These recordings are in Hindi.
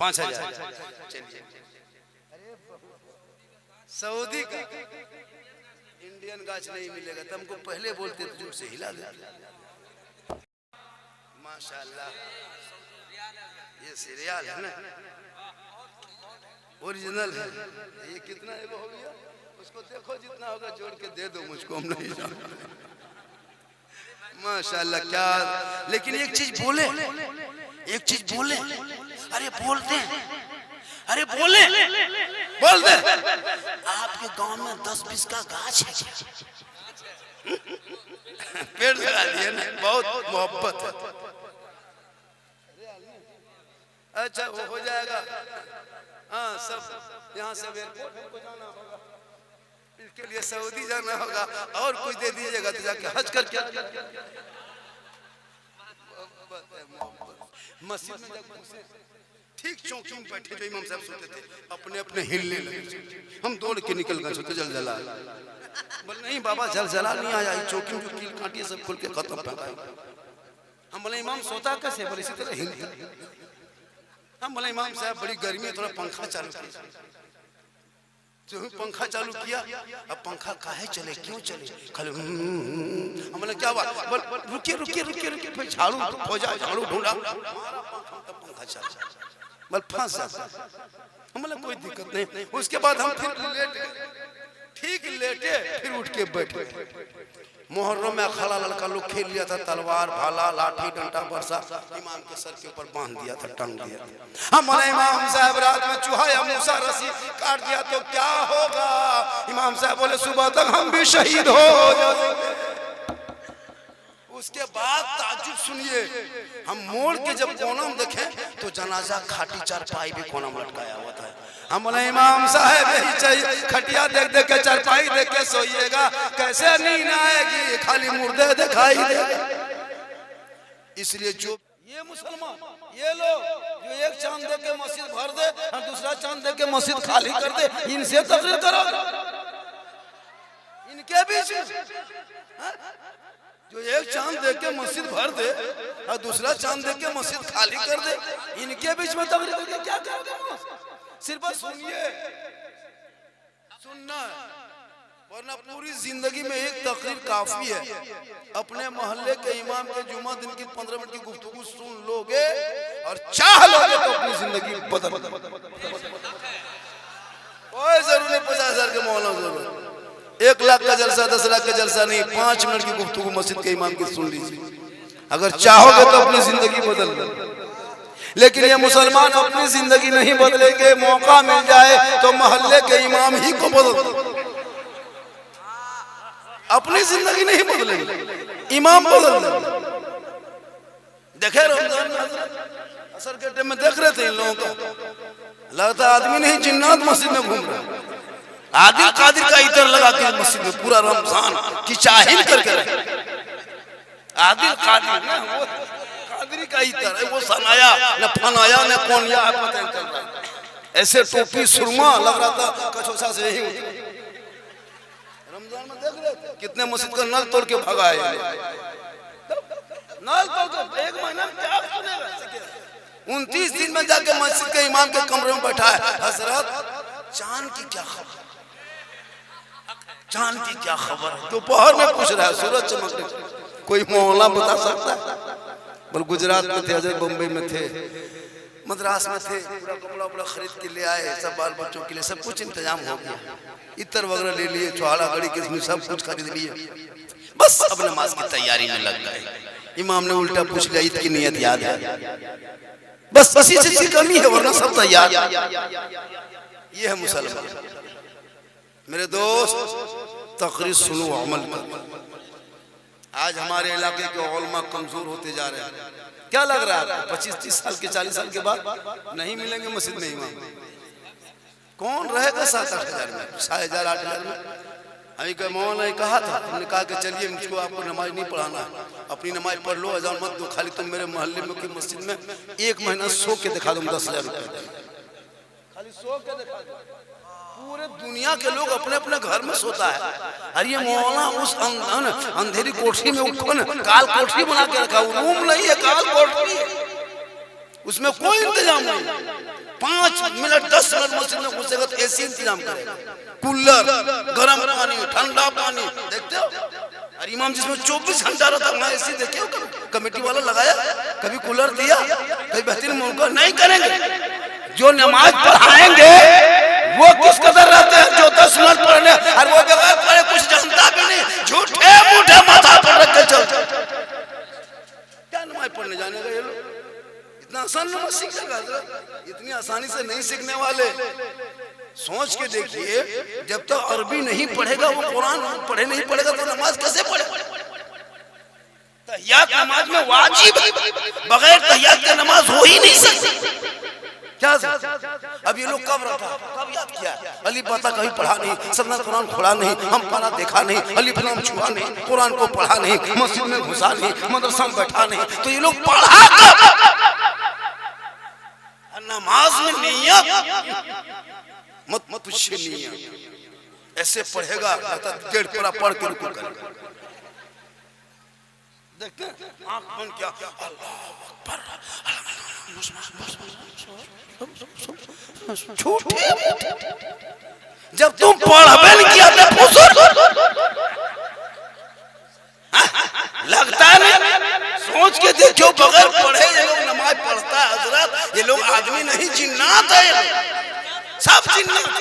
5,000। चलिए सऊदी का इंडियन गाछ नहीं मिलेगा, तुमको पहले बोलते तो जोर से हिला देते। माशाल्लाह ये सीरियल है ना, ओरिजिनल है। ये कितना एगो हो गया, उसको देखो जितना होगा जोड़ के दे दो मुझको, हम नहीं जानते। माशाल्लाह क्या, लेकिन एक चीज बोले, एक चीज बोले, अरे बोलते हैं, अरे बोले बोल दे, आपके गांव में 10-20 का गाछ है क्या? पेड़ लगा दिए ना, बहुत मोहब्बत है। अच्छा वो हो जाएगा। हाँ सब यहाँ से एयरपोर्ट को जाना होगा, इसके लिए सऊदी जाना होगा, और कुछ दे दीजिएगा तो जाके हज कर क्या। मस्जिद में जब ठीक चौकी में बैठे जो इमाम साहब सोते थे, अपने अपने हिलने लगे। हम दौड़ के निकल गए, सोते जलजला। बोले नहीं बाबा जलजला नहीं आया, चौकी में जो कील कांटी सब खुल के खत्म कर। हम बोले इमाम सोता कैसे? बोले इसी तरह हिल। हम बोले इमाम साहब बड़ी गर्मी है, थोड़ा पंखा चालू किया। जो पंखा चालू किया, अब पंखा काहे चले, क्यों चले? खाली हम बोले क्या बात? बोल रुकिए रुकिए रुकिए रुकिए, फिर झाड़ू खोजा, झाड़ू ढूंढा, पंखा चालू, बल फंस जाता। हम बोले कोई दिक्कत नहीं। उसके बाद हम फिर लेटे, ठीक लेटे, फिर उठ के बैठे। मुहर्रम में अखाड़ा लड़का लोग खेल लिया था, तलवार भाला लाठी डंडा बरसा इमाम के सर के ऊपर बांध दिया था, टंग दिया था। हमारे इमाम साहब रात में चूहा या मूसा रस्सी काट दिया तो क्या होगा? इमाम साहब बोले सुबह तक हम भी शहीद हो जाएंगे। उसके बाद ताज्जुब सुनिए, हम मोड़ के जब कोना में देखें तो जनाजा खाटी चारपाई भी कोना में लटकाया हुआ था। हम बोले इमाम साहब यही चाहिए, खटिया देख देख के चारपाई देख के सोइएगा, कैसे नींद आएगी, खाली मुर्दे दिखाई देगा। इसलिए जो ये मुसलमान ये लोग जो एक चांद देख के मस्जिद भर दे और दूसरा चांद देख के मस्जिद खाली कर दे, इनसे तकरीर करो। इनके बीच जो एक चांद देख के मस्जिद भर दे और दूसरा चांद देख के मस्जिद खाली कर दे, इनके बीच में तकरीर करके क्या करोगे? सिर्फ सुनिए, सुनना है, वरना पूरी जिंदगी में एक तकरीर काफी है। अपने मोहल्ले के इमाम के जुमा दिन की 15 मिनट की गुफ्तगू सुन लोगे और चाह लोगे तो अपनी जिंदगी बदल। कोई जरूर नहीं 50,000 के मौलाना जरूर, 1 लाख का जलसा 10 लाख का जलसा नहीं, 5 मिनट की गुफ्तगू मस्जिद के इमाम की सुन लीजिए। अगर चाहोगे तो अपनी जिंदगी बदल। लेकिन ये मुसलमान अपनी जिंदगी नहीं बदलेंगे, मौका मिल जाए तो मोहल्ले के इमाम ही को बदल, अपनी जिंदगी नहीं बदलेंगे, इमाम बदल। देखे रमजान में असर के टाइम में देख रहे थे इन लोगों को, लगता आदमी नहीं जिन्नात मस्जिद में घूम रहा। आदिल कादिर का इतर लगा के मस्जिद में पूरा रमजान की चाहिल करके रहे। आदिल कादिर ना वो कादरी का इतर है, वो सनाया न फनाया न कौन या पता नहीं चल रहा। ऐसे टोपी सुरमा लग रहा था कछोसा से यही। रमजान में देख रहे कितने मस्जिद का नल तोड़ के भगाए, नल तोड़ के 1 महीना में क्या सुनेगा? 29 दिन में जाके मस्जिद के इमाम के कमरे में बैठा है। हजरत चांद की क्या खबर, चांद की क्या खबर? दोपहर में पूछ रहा है, सूरज चमक रही, कोई मौला बता सकता है? बोल गुजरात में थे, अजय बम्बई में थे, मद्रास में थे, पूरा कपड़ा उपड़ा खरीद के ले आए, सब बाल बच्चों के लिए सब कुछ इंतजाम हो गया, इतर वगैरह ले लिए, चौहाड़ा घड़ी किस्म सब कुछ खरीद लिए, बस अब नमाज की तैयारी में लग गए। इमाम ने उल्टा पूछ लिया, ईद की नियत याद है? बस इसी चीज की कमी है, वरना सब तैयार। ये है मुसलमान। मेरे दोस्त तकरीर सुनो, अमल करो। आज हमारे इलाके के उलमा कमजोर होते जा रहे हैं। क्या लग रहा है 25-30 साल के 40 साल के बाद नहीं मिलेंगे मस्जिद में इमाम? कौन रहेगा 7-8 हजार में, 6,000 8,000 में? अभी का मौलाना ने कहा था, हमने कहा कि चलिए मुझको आपको नमाज नहीं पढ़ाना, अपनी नमाज पढ़ लो, अजान मत दो, खाली तुम मेरे मोहल्ले में की मस्जिद में 1 महीना सो के दिखा दो, 10,000 रुपये खाली सो के दिखा दो। पूरे दुनिया के लोग अपने अपने घर में सोता है, अरे ये मौलाना उस अंधेरी कोठरी में काल कोठरी बना के रखा, रूम नहीं है, काल कोठरी है, उसमें कोई इंतजाम नहीं। मिनट 10 मिनट मस्जिद में घुसेगा तो एसी इंतजाम करेगा, कूलर, गर्म पानी, ठंडा पानी, देखते हो। और इमाम जिसमें 24 घंटा रहता वहाँ एसी देखे हो? कमेटी वाला लगाया, कभी कूलर दिया, कभी बेहतरीन मौका नहीं करेंगे। जो नमाज पढ़ाएंगे वो किस कदर रहते हैं, जो 10 मिनट पढ़ने और वो बगैर पढ़े कुछ जानता भी नहीं, झूठे मूठे माथा पर रख के चलते। क्या नमाज पढ़ने जाने का ये लोग? इतना आसान नमाज सीख जाएगा? इतनी आसानी से नहीं सीखने वाले। सोच के देखिए, जब तक अरबी नहीं पढ़ेगा, वो कुरान पढ़े नहीं पढ़ेगा तो नमाज कैसे पढ़ेगा? तहियात नमाज में वाजिब है, बगैर तहियात के नमाज हो ही नहीं सकती। क्या अब ये लोग कब रहा, कब याद किया? अली पता कभी पढ़ा नहीं, सदना कुरान खोला नहीं, हम पाना देखा नहीं, अली फलाम छुआ नहीं, कुरान को पढ़ा नहीं, मस्जिद में घुसा नहीं, मदरसा में बैठा नहीं, तो ये लोग पढ़ा कब? नमाज में नियत मत पूछिए, नियत ऐसे पढ़ेगा डेढ़ पारा पढ़ के रुकू करेगा। देखते हैं आंख बंद किया, अल्लाह अकबर, झूठे। जब तुम पढ़बे नहीं किया तो लगता है नहीं। सोच के देखो, बगैर पढ़े ये लोग नमाज पढ़ता है हजरत, ये लोग आदमी नहीं जिन्नात है, सब जिन्नात।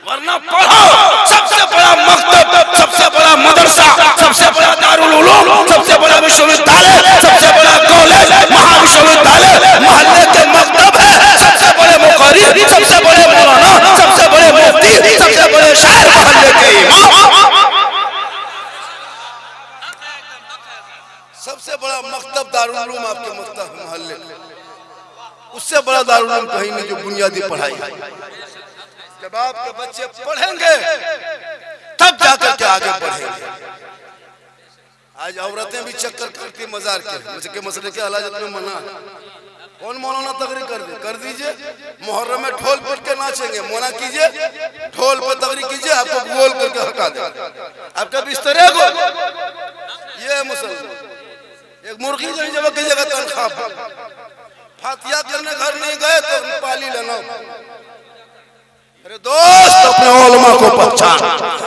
वरना पढ़ो, सबसे बड़ा मकतब, सबसे बड़ा मदरसा, सबसे बड़ा दारुल उलूम, सबसे बड़ा विश्वविद्यालय, सबसे बड़ा कॉलेज, महाविश्वविद्यालय मोहल्ले के मकतब है। सबसे बड़े मुकारी, सबसे बड़े मौलाना, सबसे बड़े मुफ्ती, सबसे बड़े शायर मोहल्ले के इमाम। सबसे बड़ा मकतब दारुल उलूम आपके मकतब मोहल्ले, उससे बड़ा दारुल उलूम कहीं नहीं जो बुनियादी पढ़ाई है। जब आपके बच्चे पढ़ेंगे तब जाकर के आगे बढ़ेंगे। आज औरतें भी चक्कर करती मजार के मसले के अलाजत में मना है। कौन मौलाना तकरीर कर दीजिए, मुहर्रम में ढोल पीट के नाचेंगे, मना कीजिए, ढोल पर तकरीर कीजिए, आपको गोल करके हटा दे आपका बिस्तरे को। ये मुसलमान एक मुर्गी नहीं जब की जगह तनख्वाह, फातिया करने घर नहीं गए तो पाली लेना। अरे दोस्त, अपने उलमा को पहचान,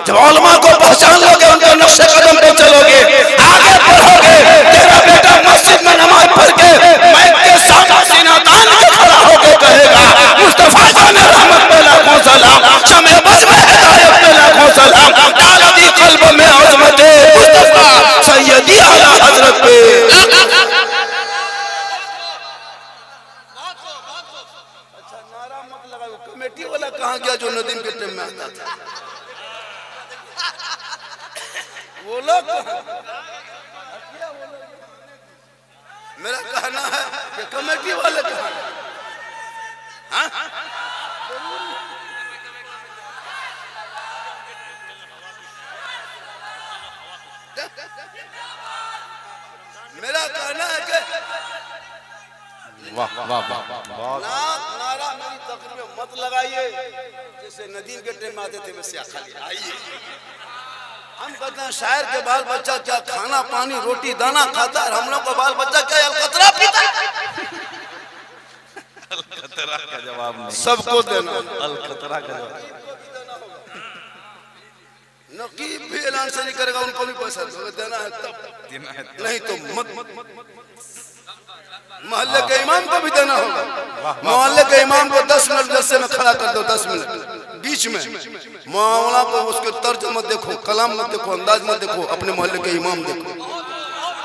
जब उलमा को पहचान लोगे, उनके नक्शे कदम पे चलोगे, आगे बढ़ोगे। तेरा बेटा मस्जिद में नमाज पढ़ के माइक के सामने सीना तान के खड़ा होके कहेगा, मुस्तफा जान रहमत पे लाखों सलाम, शमे बज़्म में हिदायत पे लाखों सलाम, डाल दी कल्ब में अज़मत मुस्तफा सैयदी आला हजरत पे। कमेटी वाला कहाँ गया जो नदीम के टाइम में आता था? वो लोग मेरा कहना है कि कमेटी वाले कहाँ? मेरा कहना है कि वाह वाह वाह, नारा मेरी तकरीर में मत लगाइए, जैसे नदीम के टाइम में आते थे वैसे खाली आइए। हम कहते हैं शायर के बाल बच्चा क्या खाना पानी रोटी दाना खाता है, हम लोग का बाल बच्चा क्या अलकतरा पीता है? अलकतरा का जवाब नहीं, सबको देना अलकतरा का जवाब। नकीब भी ऐलान से नहीं करेगा, उनको भी पैसा देना है तब, नहीं तो मत। मोहल्ले के इमाम को भी देना होगा। मोहल्ले के इमाम को 10 मिनट जलसे में खड़ा कर दो, 10 मिनट बीच में मौला को उसके तर्ज मत देखो, कलाम मत देखो, अंदाज मत देखो, अपने मोहल्ले के इमाम देखो।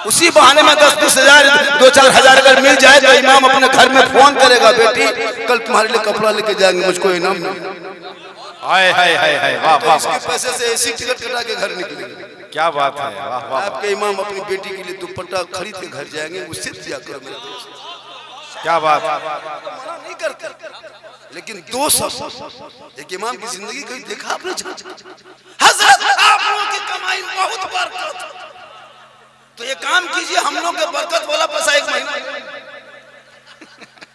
उसी बहाने में 10-20 हजार 2-4 हजार अगर मिल जाए तो इमाम अपने घर में फोन करेगा, बेटी कल तुम्हारे लिए कपड़ा लेके जाएंगे, मुझको इनाम नहीं। हाय हाय हाय हाय, वाह वाह, इसके पैसे से ऐसी टिकट कटा के घर निकलेंगे। क्या बात है, वाह वाह। आपके इमाम अपनी बेटी के लिए दुपट्टा खरीद के घर जाएंगे, उससे दिया करो मेरे दोस्त। क्या बात, मना नहीं करते, लेकिन दो सब एक इमाम की जिंदगी कहीं देखा आपने? हजरत आप लोगों की कमाई बहुत बरकत, तो ये काम कीजिए, हम लोग के बरकत वाला पैसा 1 महीना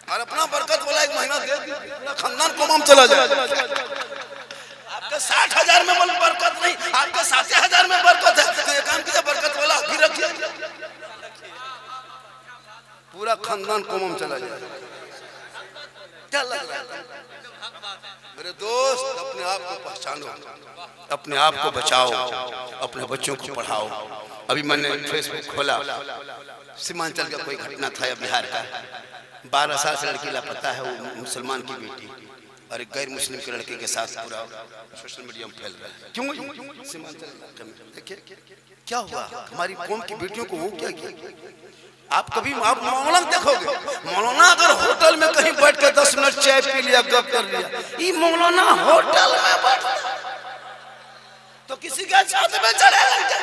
और अपना बरकत वाला 1 महीना दे दीजिए, पूरा खानदान को माम चला जाए। आपके 60,000 में बरकत नहीं, आपके 60,000 में बरकत है, तो ये काम कीजिए, बरकत वाला भी रखिए, पूरा खानदान कोमम चला जाए। क्या लग रहा है? मेरे दोस्त, अपने आप को पहचानो, अपने आप को बचाओ, अपने बच्चों को पढ़ाओ। अभी मैंने फेसबुक खोला, सीमांचल का कोई घटना था या बिहार का, 12 साल से लड़की लापता है, वो मुसलमान की बेटी और एक गैर मुस्लिम के लड़के के साथ पूरा सोशल मीडिया में फैल रहा है। क्यों? सीमांचल में देखिए क्या हुआ, हमारी कौम की बेटियों को वो क्या किया। आप मौलाना देखोगे, मौलाना अगर होटल में कहीं बैठ कर 10 मिनट चाय पी लिया, गप कर लिया, ये मौलाना होटल में बैठ तो किसी के छत में चढ़ेगा।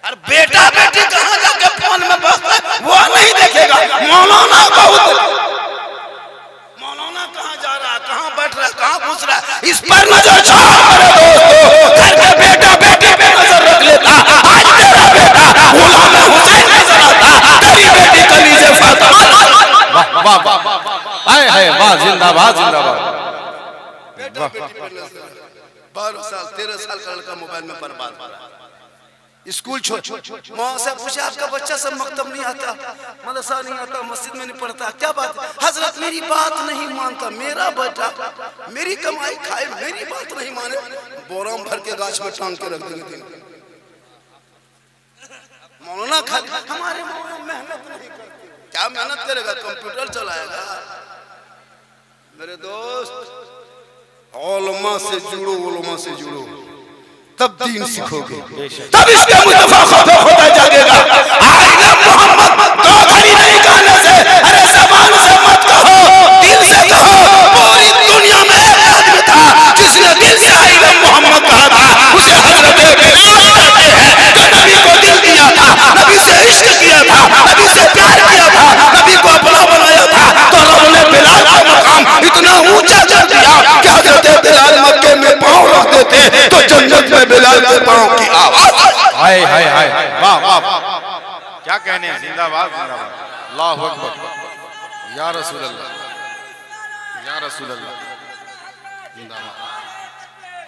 और बेटा बेटी कहाँ जाके फोन में बसता है वो नहीं देखेगा। मौलाना कहाँ जा रहा है, कहाँ बैठ रहा है, कहाँ घुस रहा है, इस पर नजर घर के बेटा बेटी पे नजर रख लेता। आज तेरा बेटा गुलाम हुसैन नजर आता, तेरी बेटी कलीजे फातिमा। वाह वाह वाह, हाय हाय, वाह, जिंदाबाद जिंदाबाद। बेटा बेटी पर नजर, 12 साल 13 साल का लड़का मोबाइल में बर्बाद हो रहा है। स्कूल छोड़, माँ से पूछे आपका बच्चा सब मकतब नहीं आता, मदरसा नहीं आता, मस्जिद में नहीं पढ़ता, क्या बात? हजरत मेरी बात नहीं मानता, मेरा बेटा मेरी कमाई खाए, मेरी बात नहीं माने, बोराम भर के गाछ में टांग के रख देंगे। मौलाना खाली हमारे मेहनत नहीं करते, क्या मेहनत करेगा? कंप्यूटर चलाएगा। मेरे दोस्त, उलमा से जुड़ो, उलमा से जुड़ो, तब दीन सीखोगे, तब इसका मुस्तफा होता जाएगा। आइला मोहम्मद तो घड़ी नहीं कहने से, अरे ज़बान से मत कहो, दिल से कहो। पूरी दुनिया में एक आदमी था जिसने दिल से आइला मोहम्मद कहा था, उसे हजरत बिलाल कहते हैं, जो नबी को दिल दिया था, नबी से इश्क किया था, नबी से प्यार किया था, नबी को अपना बनाया था। तो रब ने बिलाल का मकाम इतना ऊंचा कर दिया कि हजरत बिलाल मक्के में पांव रख देते तो जन्नत में बिलाल के पांव की आवाज। हाय हाय हाय, वाह वाह, क्या कहने हैं, जिंदाबाद जिंदाबाद, अल्लाहु अकबर, या रसूल अल्लाह, या रसूल अल्लाह, जिंदाबाद।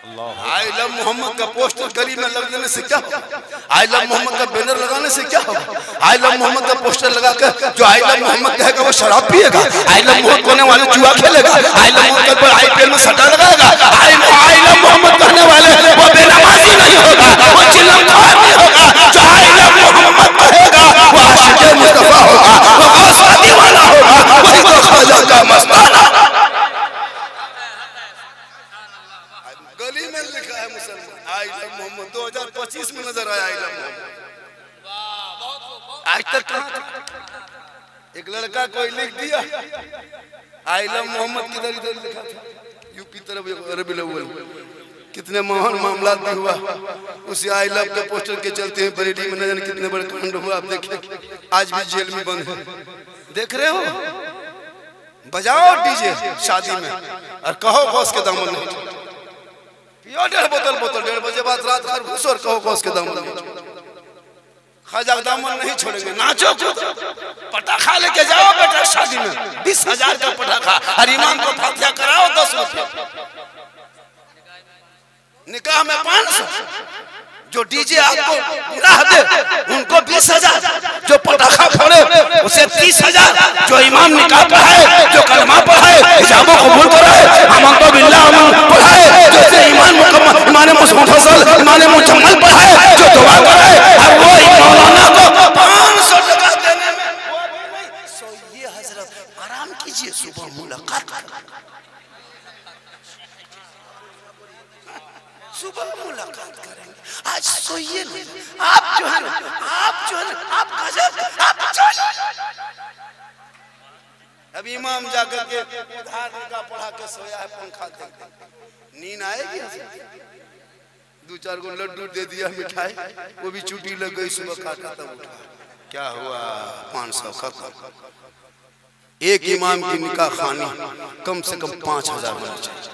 आई लव मोहम्मद का पोस्टर गली में लग देने से क्या होगा? आई लव मोहम्मद का बैनर लगाने से क्या होगा? आई लव मोहम्मद का पोस्टर लगाकर जो आई लव मोहम्मद कहेगा वो शराब पिएगा, आई लव मोहम्मद कहने वाले जुआ खेलेगा, आई लव मोहम्मद पर आईपीएल में सट्टा लगाएगा, आई लव मोहम्मद कहने वाले वो बेनमाजी नहीं होगा, वो चिल्लमखार नहीं होगा। जो आई लव मोहम्मद कहेगा वो आशिक़ मुस्तफा होगा, वो गौस का दीवाना होगा, वही तो ख्वाजा का मस्ताना। गली में लिखा है मुसलमान आई लव मोहम्मद, 2025 में नजर आया आई लव मोहम्मद। आज तक कहां एक लड़का कोई लिख दिया आई लव मोहम्मद, किधर इधर लिखा था, यूपी तरफ रबीउल अव्वल, कितने महान मामला भी हुआ उसी आई लव के पोस्टर के चलते हैं। बरेली में न जाने कितने बड़े कांड हुआ, आप देखिए आज भी जेल में बंद है, देख रहे हो। बजाओ डीजे शादी में और कहो गौस के दामन नहीं, पियो 1.5 बोतल 1.5 बजे बाद रात भर घुसो और कहो गौस के दामन नहीं, ख्वाजा दामन नहीं छोड़ेंगे। नाचो पटाखा लेके जाओ बेटा शादी में, 20,000 का पटाखा, हर इमाम को फातिहा कराओ 10 रुपये, निकाह में 500, जो डीजे आपको गुनाह दे उनको 20,000, जो पटाखा फोड़े उसे 30,000, जो इमाम निकाह पढ़ाए, जो कलमा पढ़ाए, हिजाबों कबूल कराए, अमन तो बिल्लाह पढ़ाए, जो ईमान मुकम्मल, ईमान मुफस्सल, ईमान मुजम्मल पढ़ाए, जो दुआ कराए, और वो मौलाना को 500 टका देने में सोइए हजरत, आराम कीजिए, सुबह मुलाकात, सुबह मुलाकात करेंगे, आज सोइए नहीं। आप जो है आप गजब, आप अब इमाम जाकर के उधार निकाह पढ़ा के सोया है, पंखा देख, नींद आएगी? 2-4 गो लड्डू दे दिया मिठाई, वो भी चुटी लग गई, सुबह काटा तब उठा, क्या हुआ? 500 खत्म। एक इमाम की निकाह खानी कम से कम 5,000 होनी चाहिए,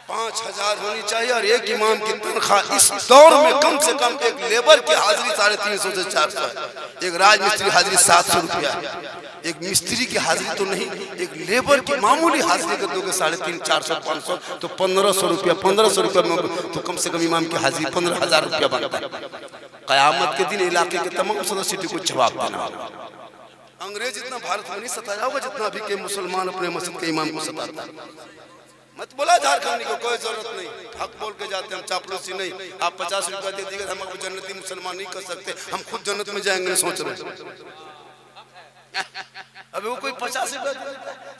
5,000 होनी चाहिए। और एक इमाम की तनख्वाह इस दौर में कम से कम एक लेबर की हाजिरी 350 से 400 है, एक राजमिस्त्री हाजिरी 700 रुपया, एक मिस्त्री की हाजिरी तो नहीं, एक लेबर की मामूली हाजिरी कर दोगे 350, 400, 500 तो 1,500 रुपया, 1,500 रुपया में तो कम से कम इमाम की हाजिरी 15,000 रुपया बनता है। क़यामत के दिन इलाके के तमाम सदस्य को जवाब देना, अंग्रेज इतना भारत में नहीं सताया होगा जितना अभी के मुसलमान अपने मस्जिद के इमाम को सताता है। मत बोला झारखंडी को कोई जरूरत नहीं, हक बोल के जाते हम, चापलूसी नहीं। आप 50 रुपया दे दीजिए, हम आपको जन्नती मुसलमान नहीं कर सकते, हम खुद जन्नत में जाएंगे सोच रहे। अभी वो कोई 50 रुपया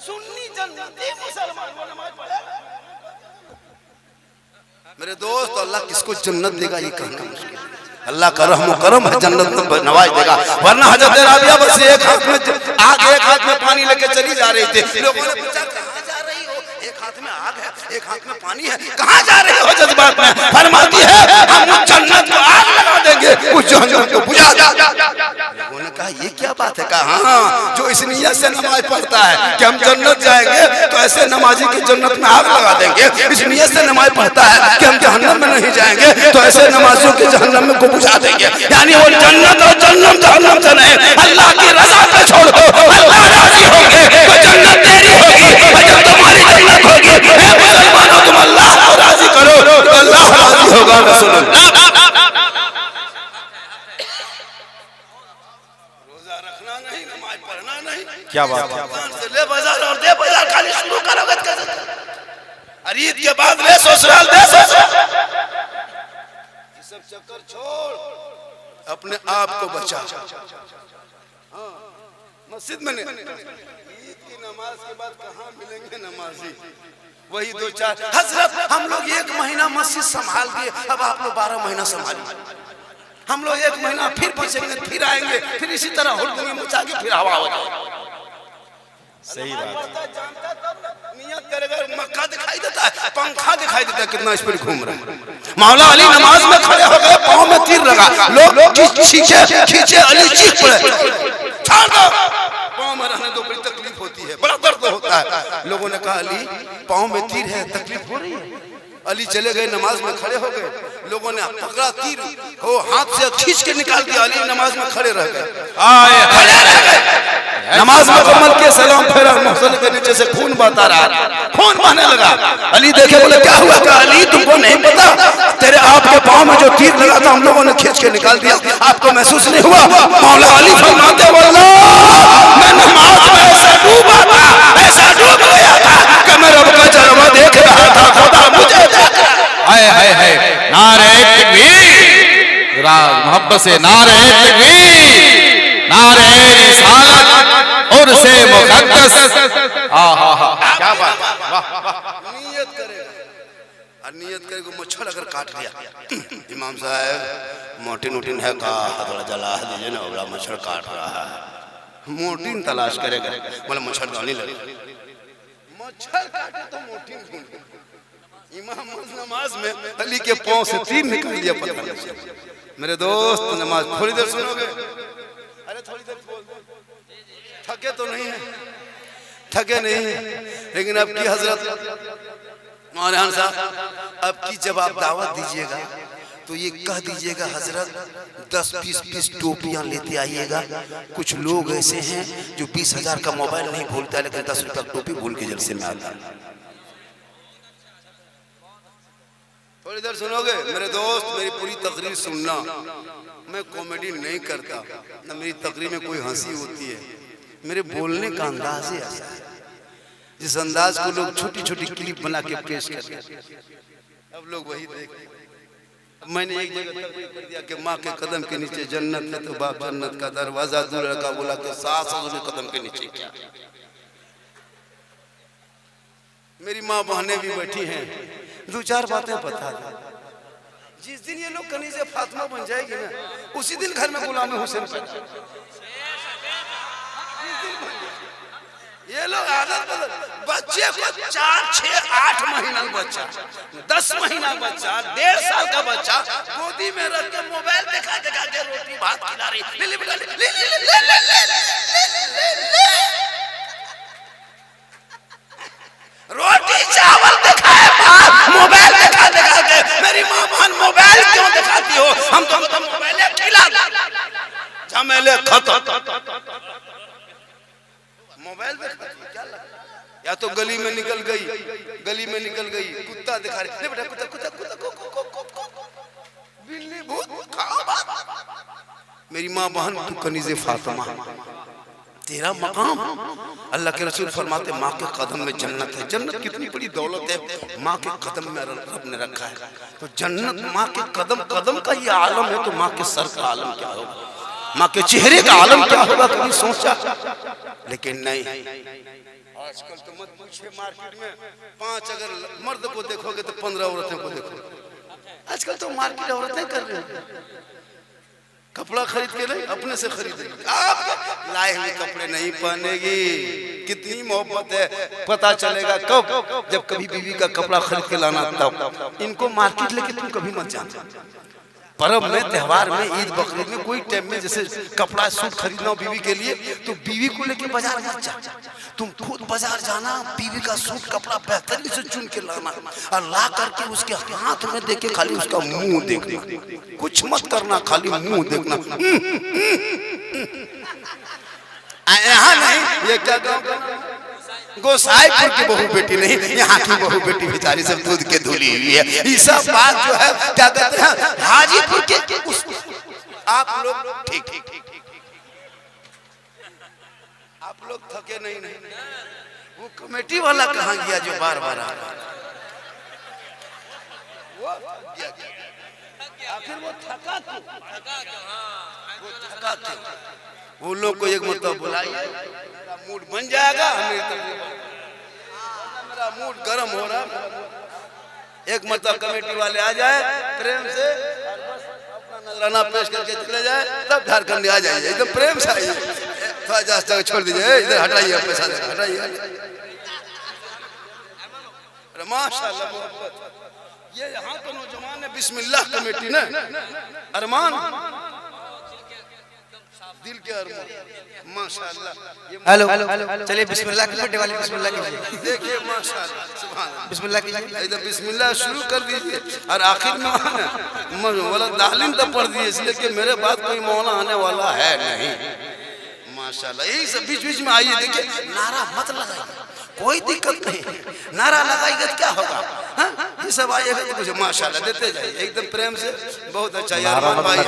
सुन्नी जन्नती मुसलमान वो नमाज पढ़ेगा। मेरे दोस्त, अल्लाह किसको जन्नत देगा ये कहना मुश्किल है। अल्लाह का रहम करम है, जन्नत में नवाज देगा। वरना हजरत राबिया बस एक हाथ में आग एक हाथ में पानी लेके चली जा रही थी। लोगों ने पूछा कहाँ जा रही हो? एक हाथ में आग है, एक हाथ में पानी है, कहाँ जा रही हो? जज्बात में फरमाती है हम जन्नत को आग लगा देंगे, उस जहन्नम को बुझा देंगे। लोगों ने कहा ये क्या बात है? कहा हाँ, जो इस नियत से नमाज पढ़ता है कि हम जन्नत जाएंगे तो ऐसे नमाजी की जन्नत में आग लगा देंगे, इस नियत से नमाज पढ़ता है कि हम जहन्नम में नहीं जाएंगे तो ऐसे नमाजियों के जहन्नम में को बुझा देंगे। यानी वो जन्नत और जहन्नम से नहीं, अल्लाह की रज़ा पे छोड़ दो, अल्लाह राजी होंगे तो जन्नत तेरी होगी, जब तुम्हारी जन्नत होगी हे मुसलमानों तुम अल्लाह को राजी करो तो अल्लाह राजी होगा। रोजा रखना नहीं, नमाज पढ़ना नहीं, क्या बात है? ले बाजार और दे बाजार खाली शुरू करोगे कैसे? और ईद के बाद ले ससुराल दे ससुराल, ये सब चक्कर छोड़, अपने आप को बचा। हाँ, मस्जिद में नहीं, ईद की नमाज के बाद कहाँ मिलेंगे नमाजी? वही दो चार। हजरत हम लोग 1 महीना मस्जिद संभाल दिए, अब आप लोग 12 महीना संभालिए। हम लोग 1 महीना फिर बचेंगे, फिर आएंगे, फिर इसी तरह हुड़दंगी मचा के फिर हवा हो जाएगी। सही बात है। नियत करेगा, मक्का दिखाई देता है, पंखा दिखाई देता है, कितना स्पीड घूम रहा है। मौला अली नमाज में खड़े हो गए, पाँव में तीर लगा, लोग खींचे, अली चीख पड़े, छोड़ दो, पाँव में रहने दो, बड़ी तकलीफ होती है, बड़ा दर्द होता है। लोगों ने कहा अली पाँव में तीर है, तकलीफ हो रही है। अली चले गए, नमाज में खड़े हो गए, लोगों ने पकड़ा तीर को, हाथ से खींच के निकाल दिया, अली नमाज में खड़े रह गए। नमाज मुकम्मल के सलाम फेरा, मुसल्ले के नीचे से खून बहता रहा, खून बहने लगा। अली देखे, बोले क्या हुआ? कहा अली तुमको नहीं पता, तेरे आपके पाँव में जो तीर लगा था हम लोगों ने खींच के निकाल दिया, आपको महसूस नहीं हुआ? मौला अली फरमाते मैं नमाज में ऐसा डूबा था, ऐसा डूब गया था कि मैं रब का जलवा देख रहा था, खुदा मुझे देख रहा है। हाय हाय हाय, नारे तकबीर, मोहब्बत से नारे तकबीर, नारे रिसालत और से मुक़द्दस। क्या बात, वाह। नियत करेगा, और नियत करेगा, मच्छर अगर काट लिया, इमाम साहब मोटिन है का थोड़ा जला दीजिए ना, बड़ा मच्छर काट रहा है। मोटिन तलाश करेगा, बोले मच्छरदानी लगे, मच्छर काटे तो मोटिन ढूंढे। इमाम नमाज में अली के पांव से तीर निकल लिया, पता नहीं। मेरे दोस्त नमाज थोड़ी देर सुनोगे, अरे थोड़ी देर बोल, थके तो नहीं है, थके नहीं है, लेकिन अब की हजरत मौलाना साहब, अब की जब आप दावत दीजिएगा तो ये कह दीजिएगा हजरत 10-20 टोपियां लेते आइएगा। कुछ लोग ऐसे हैं जो 20,000 का मोबाइल नहीं भूलता है, लेकिन 10 रुपया टोपी भूल के जलसे में आता है। थोड़ी देर सुनोगे मेरे दोस्त, मेरी पूरी तकरीर सुनना। मैं कॉमेडी नहीं करता, ना मेरी तकरीर में कोई हंसी होती है, मेरे बोलने का अंदाज ही ऐसा है, जिस अंदाज को लोग छोटी छोटी क्लिप बना के पेश करते हैं। अब लोग वही देख, मैंने एक जगह तकरीर कर दिया कि माँ के कदम के नीचे जन्नत है, तो बाप जन्नत का दरवाजा दूर रखा, बोला कि सास के कदम के नीचे क्या? मेरी माँ बहनें भी बैठी हैं, 2-4 बातें बता दें। जिस दिन ये लोग कनीज़े फातिमा बन जाएगी ना, उसी दिन घर में गुलाम हुसैन पैदा। ये लोग आदत बदल, बच्चे को 4, 6, 8 महीना बच्चा, 10 महीना बच्चा, 1.5 साल का बच्चा गोदी में रख के मोबाइल दिखा दिखा के रोटी भात खिला रही, ले ले बेटा ले ले ले ले ले, रोटी चावल दिखाए, भात मोबाइल दिखा दिखा के। मेरी माँ बहन मोबाइल क्यों दिखाती हो? हम तो मोबाइल खिला, झमेले खत्म। मोबाइल क्या लगा? या तो गली में निकल गई, कुत्ता दिखा रही, बेटा कुत्ता कुत्ता कुत्ता, बिल्ली भूत खाओ। मेरी माँ बहन तू कनीज़े फातिमा, तेरा मकाम। अल्लाह के रसूल फरमाते माँ के कदम में जन्नत है। जन्नत कितनी बड़ी दौलत है, माँ के कदम में रब ने रखा है। तो जन्नत माँ के कदम, कदम का ये आलम है, तो माँ के सर का आलम क्या होगा, माँ के चेहरे का आलम क्या होगा, कभी सोचा? लेकिन नहीं, आजकल तो मत पूछिए, मार्केट में 5 अगर मर्द को देखोगे तो 15 औरतें को देखोगे। आजकल तो मार्केट औरतें कर रही हैं, कपड़ा खरीद के नहीं, अपने से खरीदेगी। आप लाए हुए कपड़े नहीं पहनेगी। कितनी मोहब्बत है, पता चलेगा कब, जब कभी बीवी का कपड़ा खरीद के लाना तब। इनको मार्केट लेके तुम कभी मत जाना। पर्व में, त्योहार में, ईद बकरीद में, कोई टाइम में जैसे कपड़ा सूट खरीदना हो बीवी के लिए, तो बीवी को लेके बाजार मत जा, तुम खुद बाजार जाना, बीवी का सूट कपड़ा बेहतरीन से चुन के लाना और ला करके उसके हाथ में देके खाली उसका मुंह देखना, कुछ मत करना, खाली मुंह देखना। यहाँ नहीं, ये क्या गाँव का गोसाईपुर की बहू बेटी नहीं, यहाँ की बहू बेटी बेचारी सब दूध के धुली हुई है। ये सब बात जो है क्या कहते हैं, हाजीपुर के आप लोग ठीक, आप लोग थके नहीं। वो कमेटी वाला कहाँ गया जो बार बार आ रहा, आखिर वो थका क्यों? वो लोग को एक मतलब बुलाइए, मूड बन जाएगा। मेरा मूड गर्म हो रहा, एक मतलब कमेटी वाले आ जाए प्रेम से, अपना नजराना पेश करके चले जाए, तब झारखंड आ जाइए, एकदम प्रेम से आइए। थोड़ा जगह छोड़ दीजिए, इधर हटाइए, पैसा हटाइए। माशाल्लाह मोहब्बत, ये यहाँ तो नौजवान है, बिस्मिल्लाह कमेटी ने अरमान, दिल के अरमान, माशाल्लाह। हेलो, चलिए बिस्मिल्लाह कमेटी वाले बिस्मिल्लाह कीजिए। देखिए माशाल्लाह, सुभान अल्लाह, बिस्मिल्लाह कीजिए, एकदम बिस्मिल्लाह शुरू कर दीजिए। और आखिर में वाला दालिम तो पढ़ दिए, इसलिए कि मेरे बाद कोई मौला आने वाला है नहीं। माशाल्लाह, यही सब बीच बीच में आइए। देखिए, नारा मत लगाइए, कोई दिक्कत नहीं, नारा लगाइए तो क्या होगा, ये सब आइएगा तो कुछ माशाल्लाह देते जाइए एकदम प्रेम से। बहुत अच्छा यार भाई,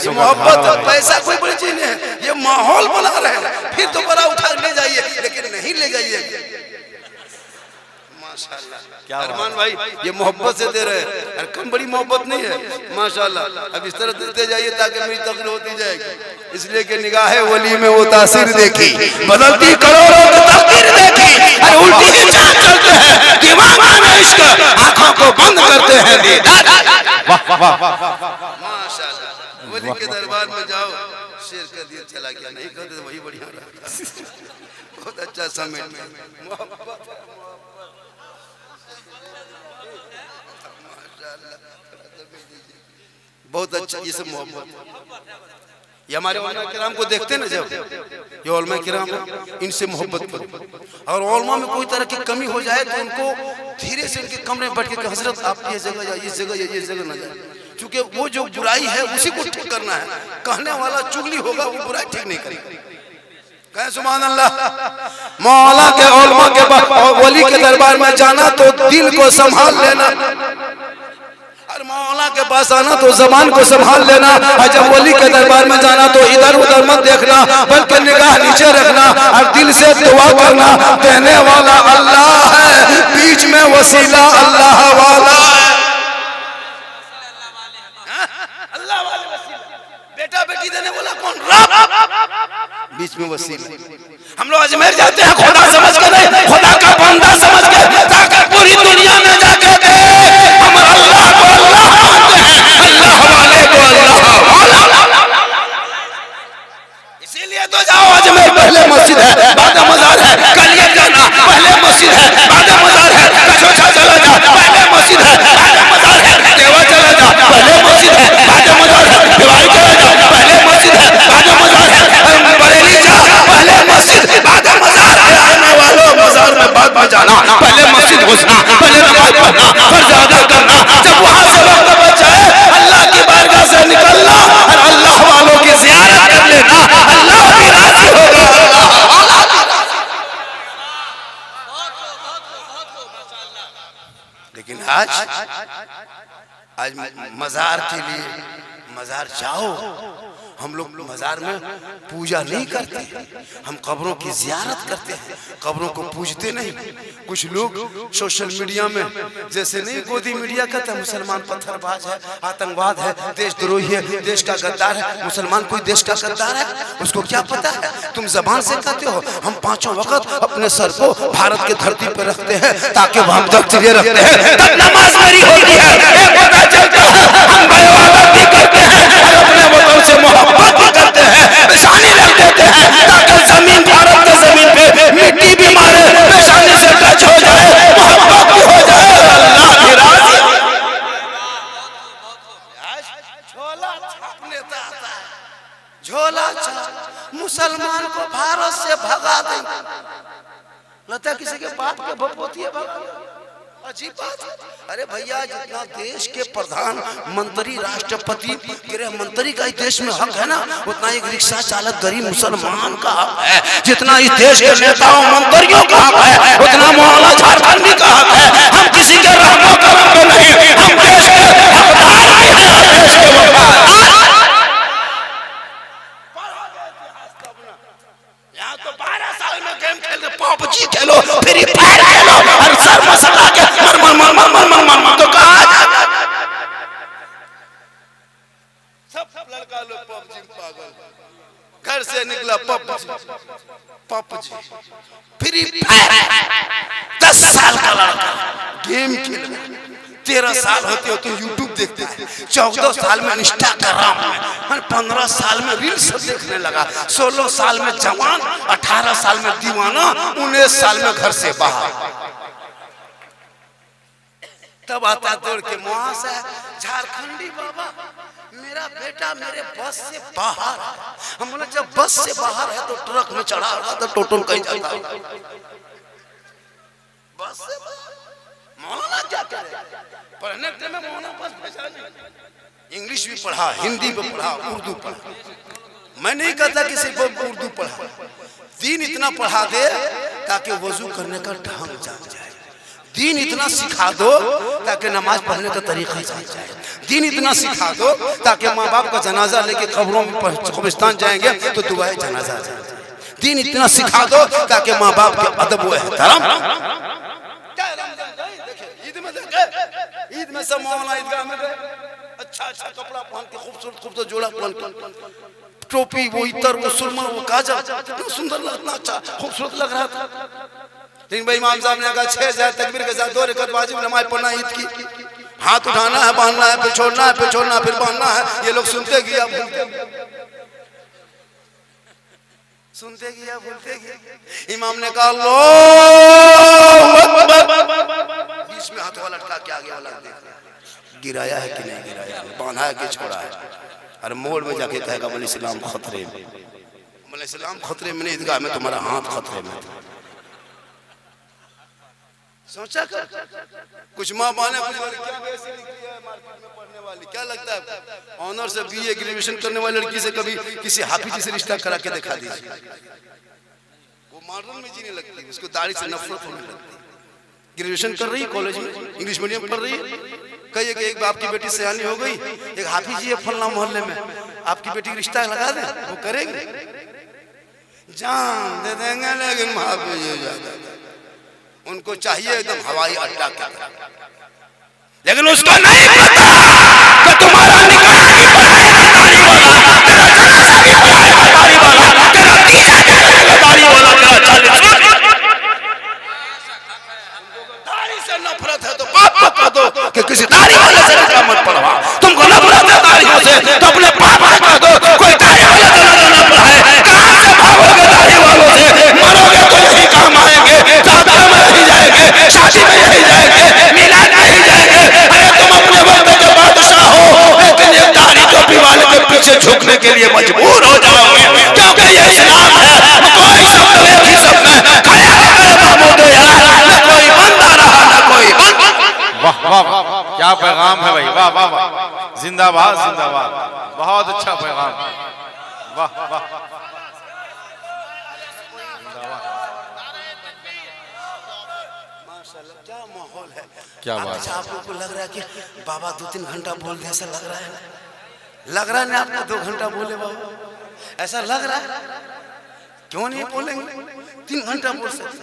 मोहब्बत है, पैसा कोई बड़ी चीज नहीं है, ये माहौल बना रहे हैं। फिर तो बड़ा उठा ले जाइए, लेकिन नहीं ले जाइए। माशाल्लाह अरमान भाई, ये मोहब्बत से दे रहे हैं, और कम बड़ी मोहब्बत नहीं है। माशाल्लाह, अब इस तरह देते जाइए ताकि मेरी तकलीफ होती जाएगी। इसलिए कि निगाह वली में वो तासीर देखी, बदलती करोड़ों की तकदीर देखी, और उल्टी ही चाल चलते हैं दिमाग में इश्क, आंखों को बंद करते हैं दीदार। माशाल्लाह, वली के दरबार में जाओ, शेर का दिल चला गया, नहीं करते तो वही बढ़िया रहा। बहुत अच्छा समय में मोहब्बत, बहुत अच्छा ये सब मोहब्बत। ये हमारे उलमा किराम को देखते ना, जब ये उलमा किराम इनसे मोहब्बत करो, और उलमा में कोई तरह की कमी हो जाए तो उनको धीरे से उनके कमरे में बैठ के हजरत आप ये जगह या ये जगह या ये जगह ना जाए, क्योंकि वो जो बुराई है उसी को ठीक करना है। कहने वाला चुगली होगा, वो बुराई ठीक नहीं करेगा। कहें सुभान अल्लाह। मौला के उलमा के वली के दरबार में जाना तो दिल को संभाल लेना, और मौला के पास आना तो ज़बान को संभाल लेना। और जब वली के दरबार में जाना तो इधर उधर मत देखना, बल्कि निगाह नीचे रखना और दिल से दुआ करना। देने वाला अल्लाह है, बीच में वसीला अल्लाह वाला है। अल्लाह वाले वसीला, बेटा बेटी देने वाला कौन? रब, बीच में वसीला। हम लोग अजमेर जाते हैं खुदा समझ के नहीं, खुदा का बंदा समझ के, ताकि पूरी दुनिया में जाके दे हम अल्लाह को अल्लाह मानते हैं, अल्लाह वाले को अल्लाह वाला। इसीलिए तो जाओ अजमेर, पहले मस्जिद है बाद मजार है, कलिया जाना पहले मस्जिद है बाद मजार है, कचौचा चला जा पहले मस्जिद है बाद मजार है, देवा चला जा पहले मस्जिद है बाद मजार है, भिवाई चला जा पहले मस्जिद है बाद मजार है, बरेली जा पहले मस्जिद बाद मजार है। आने वालों मजार में बाद में जाना, पहले मस्जिद घुसना, पहले नमाज पढ़ना, फर्ज अदा करना, जब वहां से वक्त बच जाए अल्लाह की बारगाह से निकलना और अल्लाह वालों की ज़ियारत कर लेना, अल्लाह भी राजी होगा। लेकिन आज मजार के लिए मजार जाओ, हम लोग मजार में पूजा नहीं करते, हम कब्रों की जियारत करते हैं, कब्रों को पूजते नहीं। कुछ लोग सोशल मीडिया में जैसे नहीं गोदी मीडिया कहता है मुसलमान पत्थरबाज है, आतंकवाद है, देशद्रोही है, देश का गद्दार है। मुसलमान कोई देश का गद्दार है? उसको क्या पता है? तुम जबान से कहते हो। हम पांचों वक्त अपने सर को भारत की धरती पर रखते हैं ताकि वह हम दफ्तरिये रखते हैं, तब नमाज मेरी होती है। पता चलता है हम इबादत भी करते हैं और अपने वतन से मोहब्बत भी करते हैं, पेशानी रख देते हैं ताकि जमीन भारत की जमीन पे मिट्टी भी मारे, पेशानी से टच हो जाए, मोहब्बत भी हो जाए, अल्लाह की राज़ी। झोला छाप नेता आता है, झोला छाप मुसलमान को भारत से भगा देंगे। लगता किसी के बाप के भपोती है भगा, अजीब बात है। अरे भैया जितना देश के प्रधानमंत्री, राष्ट्रपति, गृह मंत्री का इस देश में हक है ना, उतना एक रिक्शा चालक गरीब मुसलमान का हक है। जितना इस देश के नेताओं मंत्रियों का हक है, उतना मौलाना झारखंडी का हक है। हम किसी के रहमो करम पे नहीं, हम देश के हकदार भी हैं, देश के वफादार। यहाँ तो 12 साल में गेम खेल रहे, पबजी खेलो, फ्री फायर खेलो और सर मसला के मर तो कहा सब लड़का लोग पबजी पागल, घर से निकला पबजी फ्री फायर। 10 साल का लड़का गेम खेल रहा है, 13 साल होते हो तो यूट्यूब देखते हैं, 14 साल में इंस्टाग्राम में, 15 साल में रील्स देखने लगा, 16 साल में जवान, 18 साल में दीवाना, 19 साल में घर से बाहर। तब आता दौड़ के वहां से झारखंडी बाबा मेरा बेटा मेरे बस से बाहर। हम बोले जब बस से बाहर है तो ट्रक में चढ़ा होगा तो टोटल कहीं जाता है। बस से मौलाना क्या करे, पढ़ने के में मौलाना बस भेजा नहीं। इंग्लिश भी पढ़ा, हिंदी भी पढ़ा, उर्दू पढ़ा। मैं नहीं कहता कि सिर्फ उर्दू पढ़ा, दीन इतना पढ़ा दे ताकि वजू करने का ढंग जान जाए। दीन इतना सिखा दो ताकि नमाज पढ़ने का तरीका जान जाए। दीन इतना सिखा दो ताकि माँ बाप का जनाजा लेके कब्रों में कब्रिस्तान जाएंगे तो दुआए जनाजा जाए। दीन इतना सिखा दो ताकि माँ बाप के अदब व एहतराम। ईद में सब मौलाना ईदगाह में गए, अच्छा अच्छा कपड़ा पहन के खूबसूरत जोड़ा पहन के, टोपी, वो इतर, वो सुरमा, वो काजल, कितना सुंदर लगना, अच्छा खूबसूरत लग रहा था। लेकिन भाई इमाम साहब ने कहा 6 जाए तकबीर के साथ 2 रकात वाजिब नमाज पढ़ना ईद की, हाथ उठाना है, बांधना है, फिर छोड़ना है, फिर छोड़ना, फिर बांधना है। ये लोग सुनते गया सुनते गया भूलते गया। इमाम ने कहा अल्लाहू अकबर, बीच में हाथ वाला लटका के आगे वाला गिराया है कि नहीं गिराया, बांधा है कि छोड़ा है। और मोड़ में जाके कहेगा बोले इस्लाम खतरे में, बोले इस्लाम खतरे में नहीं, ईदगाह में तुम्हारा हाथ खतरे में था। सोचा कर कुछ माँ बाने कुछ लड़कियां भी ऐसी निकली है मार्केट में पढ़ने वाली, क्या लगता है ऑनर से बीए ग्रेजुएशन करने वाली लड़की से कभी किसी हाफिज से रिश्ता करा के दिखा दीजिए, वो मॉडर्न में जीने लगती है, उसको दाढ़ी से नफरत होने लगती है। ग्रेजुएशन कर रही है कॉलेज में, इंग्लिश मीडियम पढ़ रही है, कहिए कि एक बाप की बेटी सयानी हो गई, एक हाफिज जी है फलना मोहल्ले में, आपकी बेटी का रिश्ता लगा दे, वो करेंगे, जान दे देंगे, लेकिन हाफिज हो जाता है। उनको चाहिए एकदम हवाई अड्डा का, लेकिन उसको नहीं पता कि तुम्हारा निकाह भी पढ़ाएगा दाढ़ी वाला, तेरा जनाजा भी पढ़ाएगा दाढ़ी वाला, तेरा तीजा जाएगा दाढ़ी वाला, तेरा चालीस दाढ़ी से नफरत है तो बाप को कह दो कि किसी दाढ़ी वाले से निकाह मत पढ़वा। तुमको नफरत है दाढ़ियों से तो अपने बाप को कह दो कोई दाढ़ी वाला जनाजा न पढ़ाए। कहां से भागोगे दाढ़ी वालों से, मरोगे तो यही काम आएंगे, शादी में यही जाएंगे, मिलाद में यही जाएंगे। अरे तुम अपने वक्त के बादशाह हो, लेकिन एक दाढ़ी टोपी वाले के पीछे झुकने के लिए मजबूर हो जाओगे, क्योंकि ये इस्लाम है। कोई शब्द एक ही शब्द में खड़ा है महमूद यार, न कोई बंदा रहा न कोई बंदा। वाह वाह वाह, क्या पैगाम है भाई, वाह वाह वाह, जिंदाबाद जिंदाबाद, बहुत अच्छा पैगाम, वाह वाह। क्या माहौल है, क्या बात है। आप लोगों को लग रहा है कि बाबा 2-3 घंटा बोल दे, ऐसा लग रहा है लग रहा है आपको 2 घंटा बोले बाबा, ऐसा लग रहा है, क्यों नहीं बोलेंगे? 3 घंटा बोल सकते,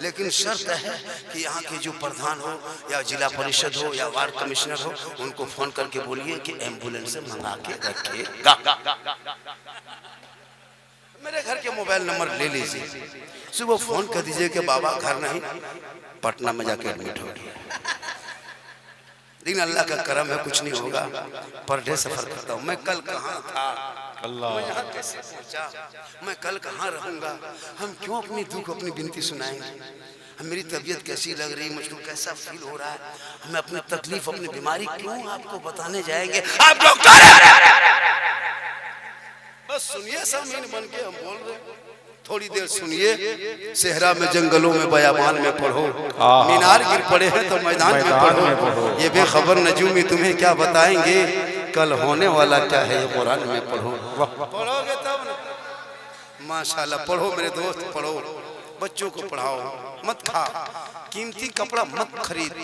लेकिन शर्त है कि यहाँ के जो प्रधान हो या जिला परिषद हो या वार्ड कमिश्नर हो, उनको फोन करके बोलिए कि एम्बुलेंस मंगा के रखेगा। मेरे घर के मोबाइल नंबर ले लीजिए, सुबह फोन कर दीजिए कि बाबा घर नहीं, पटना में जाके एडमिट हो गया। लेकिन अल्लाह का करम है, कुछ नहीं होगा। पर डे सफर करता हूँ। मैं कल कहाँ था, मैं यहाँ कैसे पहुँचा, मैं कल कहाँ रहूँगा। हम क्यों अपनी दुख अपनी विनती सुनाएंगे? मेरी तबीयत कैसी लग रही, मुझको कैसा फील हो रहा है, हमें अपनी तकलीफ अपनी बीमारी क्यों आपको बताने जाएंगे? आप डॉक्टर हैं, बस सुनिए, सामीन बन के हम बोल रहे हैं। थोड़ी देर सुनिए। सेहरा में जंगलों में बयाबान में पढ़ो, मीनार गिर पड़े हैं तो मैदान में पढ़ो, ये बेखबर नजूमी तुम्हें क्या बताएंगे, कल होने वाला क्या है ये कुरान में पढ़ो। पढ़ोगे तब ना, माशाल्लाह। पढ़ो मेरे दोस्त, पढ़ो, बच्चों को पढ़ाओ, मत खा, कीमती कपड़ा मत खरीद,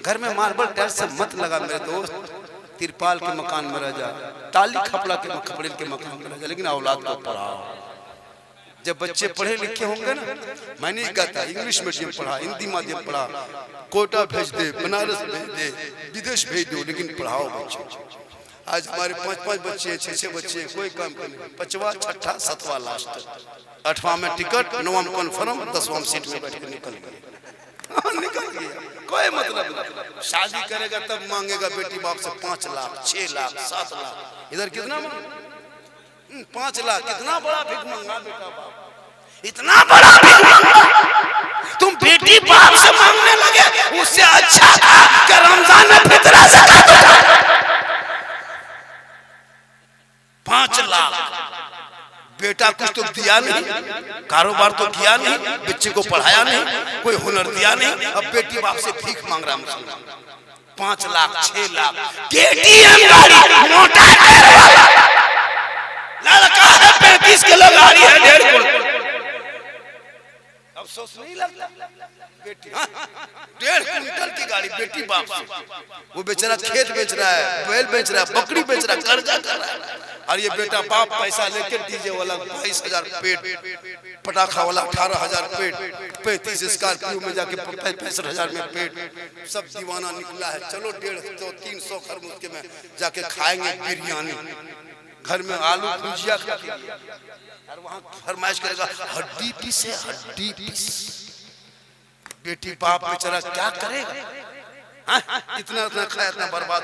घर में मार्बल टाइल्स से मत लगा मेरे दोस्त, तिरपाल के मकान में रह जा, टाली खपड़ा के खपड़ेल के मकान में रह जा, लेकिन औलाद को पढ़ाओ। जब बच्चे पढ़े लिखे होंगे ना, मैं नहीं कहता इंग्लिश मीडियम पढ़ा, हिंदी माध्यम पढ़ा, कोटा भेज दे, बनारस भेज दे, विदेश भेज दो, लेकिन पढ़ाओ बच्चे। आज हमारे 5-5 बच्चे, 6-6 बच्चे, कोई काम नहीं, 5वां 6ठा 7वां लास्ट, 8वां में टिकट, 9वां में कन्फर्म, 10वां में सीट में बैठ के निकल गया। निकल गया, कोई मतलब नहीं। शादी करेगा तब मांगेगा बेटी बाप से 5 लाख, 6 लाख, 7 लाख। इधर कितना मांगे? 5 लाख। कितना बड़ा भीख मंगा बेटा बाप, इतना बड़ा भीख मंगा। तुम बेटी बाप से मांगने लगे, उससे अच्छा कि रमजान में फितरा ज़कात दो। 5 लाख बेटा कुछ तो दिया नहीं, कारोबार तो किया नहीं, बच्चे को पढ़ाया नहीं, कोई हुनर दिया नहीं, अब बेटी बाप से भीख मांग रहा मुसलमान। 5 लाख 6 लाख, KTM गाड़ी, मोटा लड़का है, 35 किलो गाड़ी है, 1.5 करोड़। अफसोस नहीं लगता? बेटी 1.5 क्विंटल की गाड़ी बेटी बाप से, वो बेचारा खेत बेच रहा है, बैल बेच रहा है, बकरी बेच रहा है, कर्जा कर रहा है, और ये बेटा बाप पैसा लेके डीजे वाला 22,000 पेट, पटाखा वाला 18,000 पेट, 35 स्कॉर्पियो में जाके 65,000 में पेट, सब दीवाना निकला है। चलो 150-300 खरमुश्के में जाके खाएंगे बिरयानी, घर में आलू भुजिया खाके, और वहां फरमाइश करेगा हड्डी पीस है, हड्डी पीस। बेटी बाप बेचारा क्या करेगा? इतना खाया, इतना बर्बाद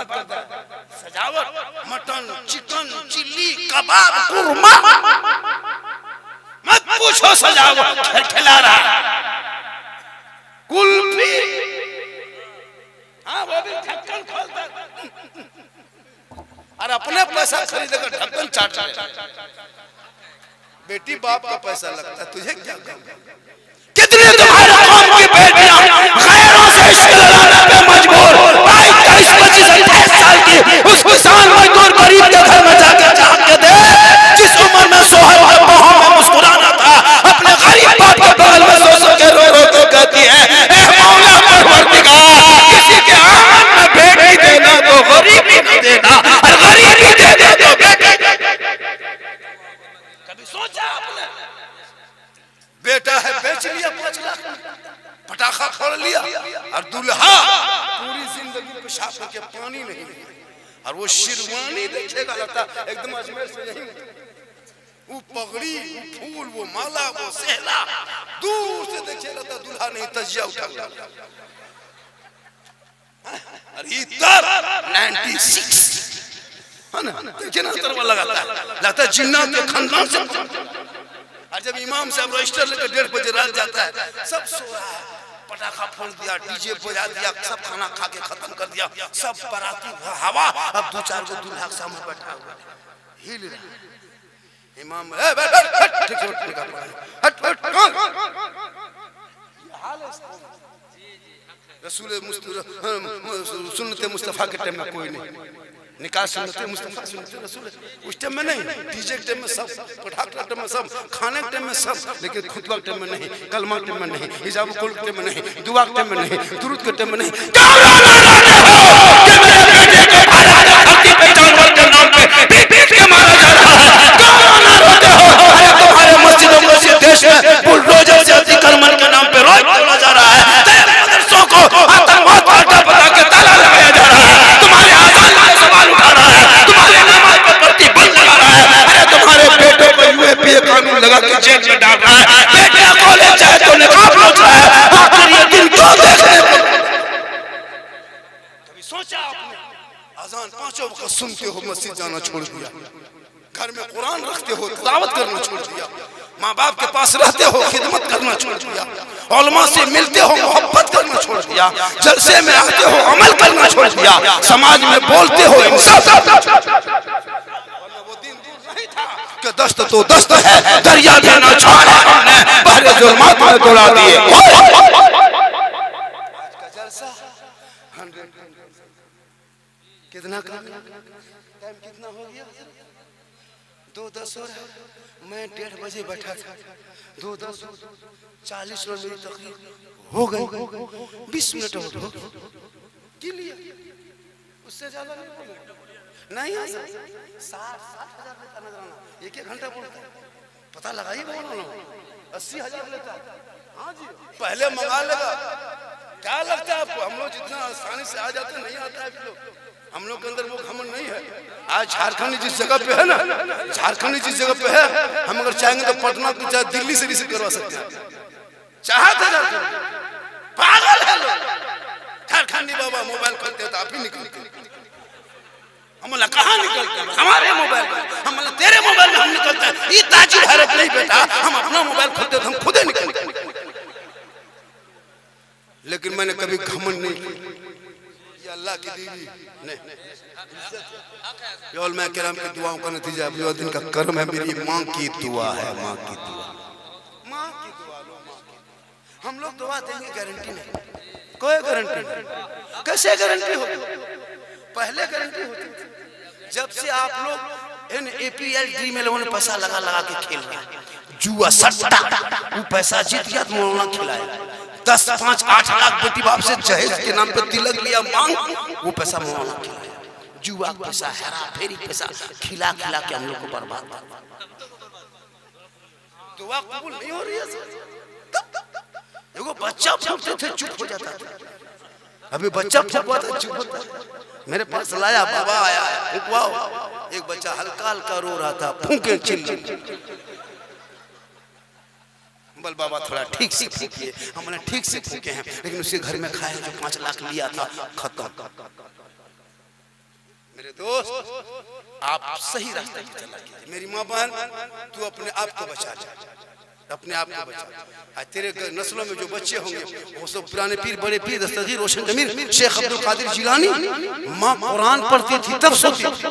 करता है। सजावट, मटन, चिकन, चिल्ली, कबाब, कुरमा, मत पूछो सजावट खिला रहा, कुल्फी, हाँ वो भी ढक्कन खोलता है, और अपने पैसा खरीदेगा ढक्कन चाट। बेटी बाप का पैसा लगता है, तुझे क्या? कितने तुम्हारे कौम की बेटियां गैरों से इश्क लगाने पे मजबूर, 22, 25, 28 साल की उस किसान मजदूर गरीब के घर में जाके झांक दे, जिस उम्र में सोहर के बाहों में मुस्कुराना था, अपने गरीब बाप के बगल में सो के रो रो के कहती है, ए मौला परवरदिगार, किसी के आंगन में बेटी देना तो गरीबी न देना, और गरीबी दे दे तो बेटी। कभी सोचा आपने? बेटा है बेच लिया 5 लाख, पटाखा फोड़ लिया, और दुल्हा पूरी जिंदगी पेशाब करके पानी नहीं, और वो शेरवानी देखेगा लगता एकदम अजमेर से नहीं, वो पगड़ी, वो फूल, वो माला, वो सेहला, दूर से देखेगा लगता दुल्हा नहीं, तजिया उठा हुआ। और इधर 96 है ना, देखिए ना तरवा लगाता है, लगता है जिन्नात के खानदान से। और जब इमाम साहब रजिस्टर लेकर 1:30 बजे रात जाता है, सब सो रहा है, पटाखा फोड़ दिया, डीजे बजा दिया, सब खाना खा के खत्म कर दिया, सब बाराती हवा, अब 2-4 गो दूल्हा के सामने बैठा हुआ हिल रहा। इमाम ठीक से उठने का रसूल सुन्नत मुस्तफा के टाइम में कोई नहीं, निकाह सुन्नत मुस्तफा सुन्नत रसूल उस टाइम में नहीं, डीजे के टाइम में सब, पटाखे के टाइम में सब, खाने के टाइम में सब, लेकिन खुतबा के टाइम में नहीं, कलमा के टाइम में नहीं, हिजाब कुल के टाइम में नहीं, दुआ के टाइम में नहीं, दुरूद के टाइम में नहीं। देश में बुलडोजर से अतिक्रमण के नाम पे रोक तोड़ा जा रहा है, तेरे मदरसों को आतंकवाद का अड्डा बना के ताला लगाया जा रहा है, तुम्हारे आजान पर सवाल उठा रहा है, तुम्हारे नमाज पर प्रतिबंध लगा रहा है, अरे तुम्हारे बेटों को यूएपीए कानून लगा के जेल में डाल रहा है, बेटियां कॉलेज जाए तो निकाब नोच रहा है, आखिर ये दिन क्यों देखने को? कभी सोचा आपने? अजान पांचों वक्त सुनते हो, मस्जिद जाना छोड़ दिया, घर में कुरान रखते हो, तिलावत करना छोड़ दिया, माँ बाप के पास रहते हो, खिदमत करना छोड़ दिया, उलमा से मिलते हो, मोहब्बत करना छोड़ दिया, जलसे में आते हो, अमल करना छोड़ दिया, समाज में बोलते हो इंसाफ। कि दस्त तो दस्त है, दरिया भी न छोड़े हमने, बहरे जुल्मात में दौड़ा दिए। आज का जलसा 100 कितना टाइम कितना हो गया? 2:10 हो रहा है। मैं 1:30 बजे बैठा था, 2:10 40 में मेरी तकरीर हो गई, 20 मिनट हो गए, उससे ज्यादा नहीं आ सकता। 60,000 लेता नजराना, 1-1 घंटा बोलता है, पता लगाइए, 80,000 लेता है। हाँ जी, पहले मंगा लेगा। क्या लगता है आपको? हम लोग जितना आसानी से आ जाते नहीं आता है लोग, हम लोग के अंदर वो घमंड नहीं है। आज झारखंड जिस जगह पे है ना, झारखंड जिस जगह पे है, हम अगर चाहेंगे तो पटना को चाहे दिल्ली से रिसीव करवा सकते हैं, चाहते झारखंड। पागल है लोग। झारखंडी बाबा मोबाइल खोलते हो तो आप ही निकलते, हमला कहाँ निकलते हैं? हमारे मोबाइल में, हमला तेरे मोबाइल में हम निकलते हैं। ये ताजी भारत नहीं बेटा, हम अपना मोबाइल खोलते तो हम खुद ही निकलते हैं। लेकिन मैंने कभी घमंड नहीं किया, ये अल्लाह की दीवी नहीं, केवल मैं किराम की दुआओं का नतीजा है। दिन का कर्म है, मेरी माँ की दुआ है, माँ की दुआ, माँ की दुआ लो, माँ की। हम लोग दुआ देंगे, गारंटी नहीं, कोई गारंटी नहीं। कैसे गारंटी हो? पहले गारंटी होती थी, जब से आप लोग NAPL ड्रीम 11 पैसा लगा लगा के खेल रहे हैं, जुआ सट्टा, वो पैसा जीत गया तो मौलाना खिलाया, 10, 5, 8 लाख बेटी बाप से जहेज के नाम पे तिलक लिया मांग, वो पैसा मौलाना खिलाया, जुआ पैसा, हेरा फेरी पैसा खिला खिला के हम लोग को बर्बाद। दुआ कबूल नहीं हो रही है। देखो बच्चा फूटते थे चुप हो जाता था, अभी बच्चा फूटवा था चुप होता। मेरे पास लाया, बाबा आया, फूकवाओ। एक बच्चा हल्का हल्का रो रहा था, फूके चिल। बोल बाबा थोड़ा ठीक से फूकिए। हमने ठीक से फूके हैं, लेकिन उसके घर में खाया जो 5 लाख लिया था, खत्म। मेरे दोस्त, आप सही रास्ते पे चला कीजिए। मेरी माँ बहन, तू अपने आप को बचा ले, अपने आप को बचा। आज तेरे नस्लों में जो बच्चे होंगे वो सब पुराने पीर, बड़े पीर, दस्तगीर, रोशन जमीर, शेख अब्दुल कादिर जिलानी। माँ कुरान पढ़ती थी तब सोती थी,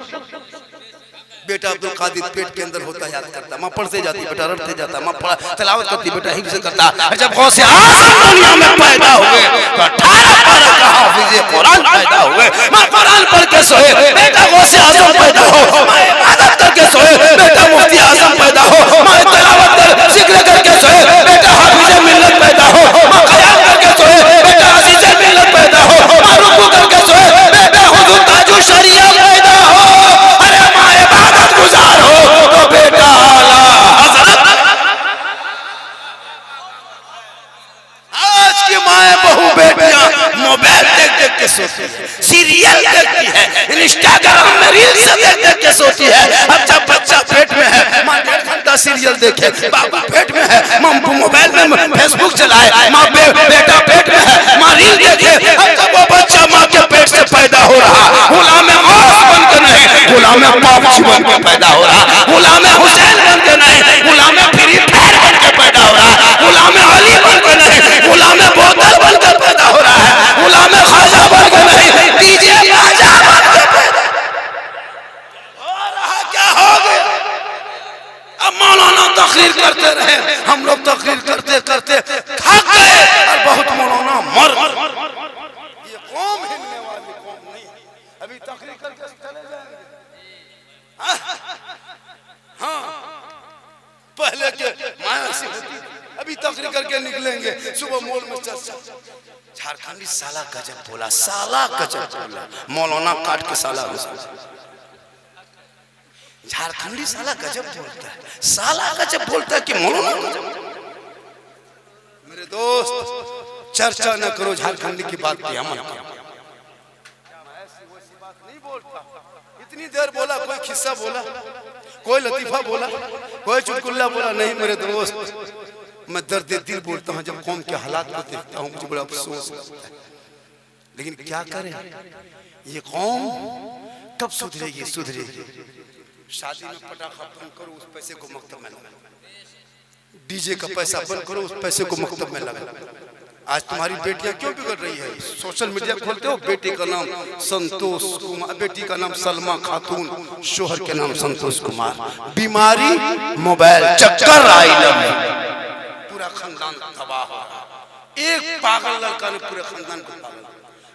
बेटा अब्दुल कादिर पेट के अंदर होता याद करता, माँ पढ़ते जाती, बेटा रटते जाता, माँ तिलावत करती, बेटा हिफ्ज़ करता। जब गौसे आज़म दुनिया में पैदा हुए तो 18 पारा का हाफिज़ कुरान पैदा हुए। माँ कुरान पढ़ के सोए, बेटा गौसे आज़म पैदा हो। माँ इबादत करके सोए, बेटा मुफ्ती आज़म पैदा हो। माँ तिलावत कर जिक्र करके सोए, बेटा हाफिज़ मिल्लत पैदा हो। माँ क़याम करके सोए, बेटा अज़ीज़ मिल्लत पैदा हो। माँ रुकू करके सोए, बेटा हुज़ूर ताजु शरिया पैदा हो। अरे माँ इबादत गुजार हो तो बेटा आला हज़रत। आज की माएं बहू बेटियां मोबाइल देख देख के सोती है, सीरियल देखती है, इंस्टाग्राम में रील्स देख देख के सोती है। अब जब बच्चा पेट में है, माँ 1.5 घंटा सीरियल देखे, बाबू पेट में है, माँ मोबाइल में फेसबुक चलाए, माँ बेटा पेट में है, माँ रील देखे। अब जब वो बच्चा माँ के पेट से पैदा हो रहा, गुलाम गौस बन के नहीं, गुलाम पापची बन के पैदा हो रहा, गुलाम हुसैन बन के नहीं, गुलाम फ्री फायर बन के पैदा हो रहा, गुलाम अली बन के नहीं, गुलाम बोतल बन के पैदा हो रहा है, गुलाम ख्वाजा बन के नहीं, डीजे ख्वाजा बन के पैदा हो रहा। क्या हो गया? अब मौलाना तकरीर करते रहे, हम लोग तकरीर करते करते थक गए और बहुत मौलाना मर। ये कौम हिलने वाली कौम नहीं, अभी तकरीर करके चले जाएंगे। हाँ, पहले के माया से होती, अभी तकरीर करके निकलेंगे, सुबह मोड़ में चर्चा। झारखंडी साला गजब बोला, साला गजब बोला, मौलाना काट के साला घुसा। झारखंडी साला गजब बोलता है, साला गजब बोलता है कि मौलाना गजब। मेरे दोस्त चर्चा न करो झारखंड की बात पे अमल करो। नहीं बोलता, इतनी देर बोला, कोई किस्सा बोला, कोई लतीफा बोला, कोई चुटकुल्ला बोला नहीं मेरे दोस्त। मैं दर्द दिल बोलता हूँ जब कौम के हालात को देखता हूँ, मुझे बड़ा अफसोस होता है। लेकिन क्या करें, ये कौम कब सुधरेगी? सुधरेगी शादी में पटाखा बंद करो, उस पैसे को मकतब में लगाओ, डीजे का पैसा बंद करो, उस पैसे को मकतब में लगाओ। आज तुम्हारी बेटियां क्यों बिगड़ रही है? सोशल मीडिया खोलते हो, बेटी का नाम संतोष कुमार, बेटी का नाम सलमा खातून, शोहर के नाम संतोष कुमार। बीमारी मोबाइल, चक्कर आई, पूरा खानदान तबाह हो रहा। एक पागल लड़का ने पूरे खानदान को पागल।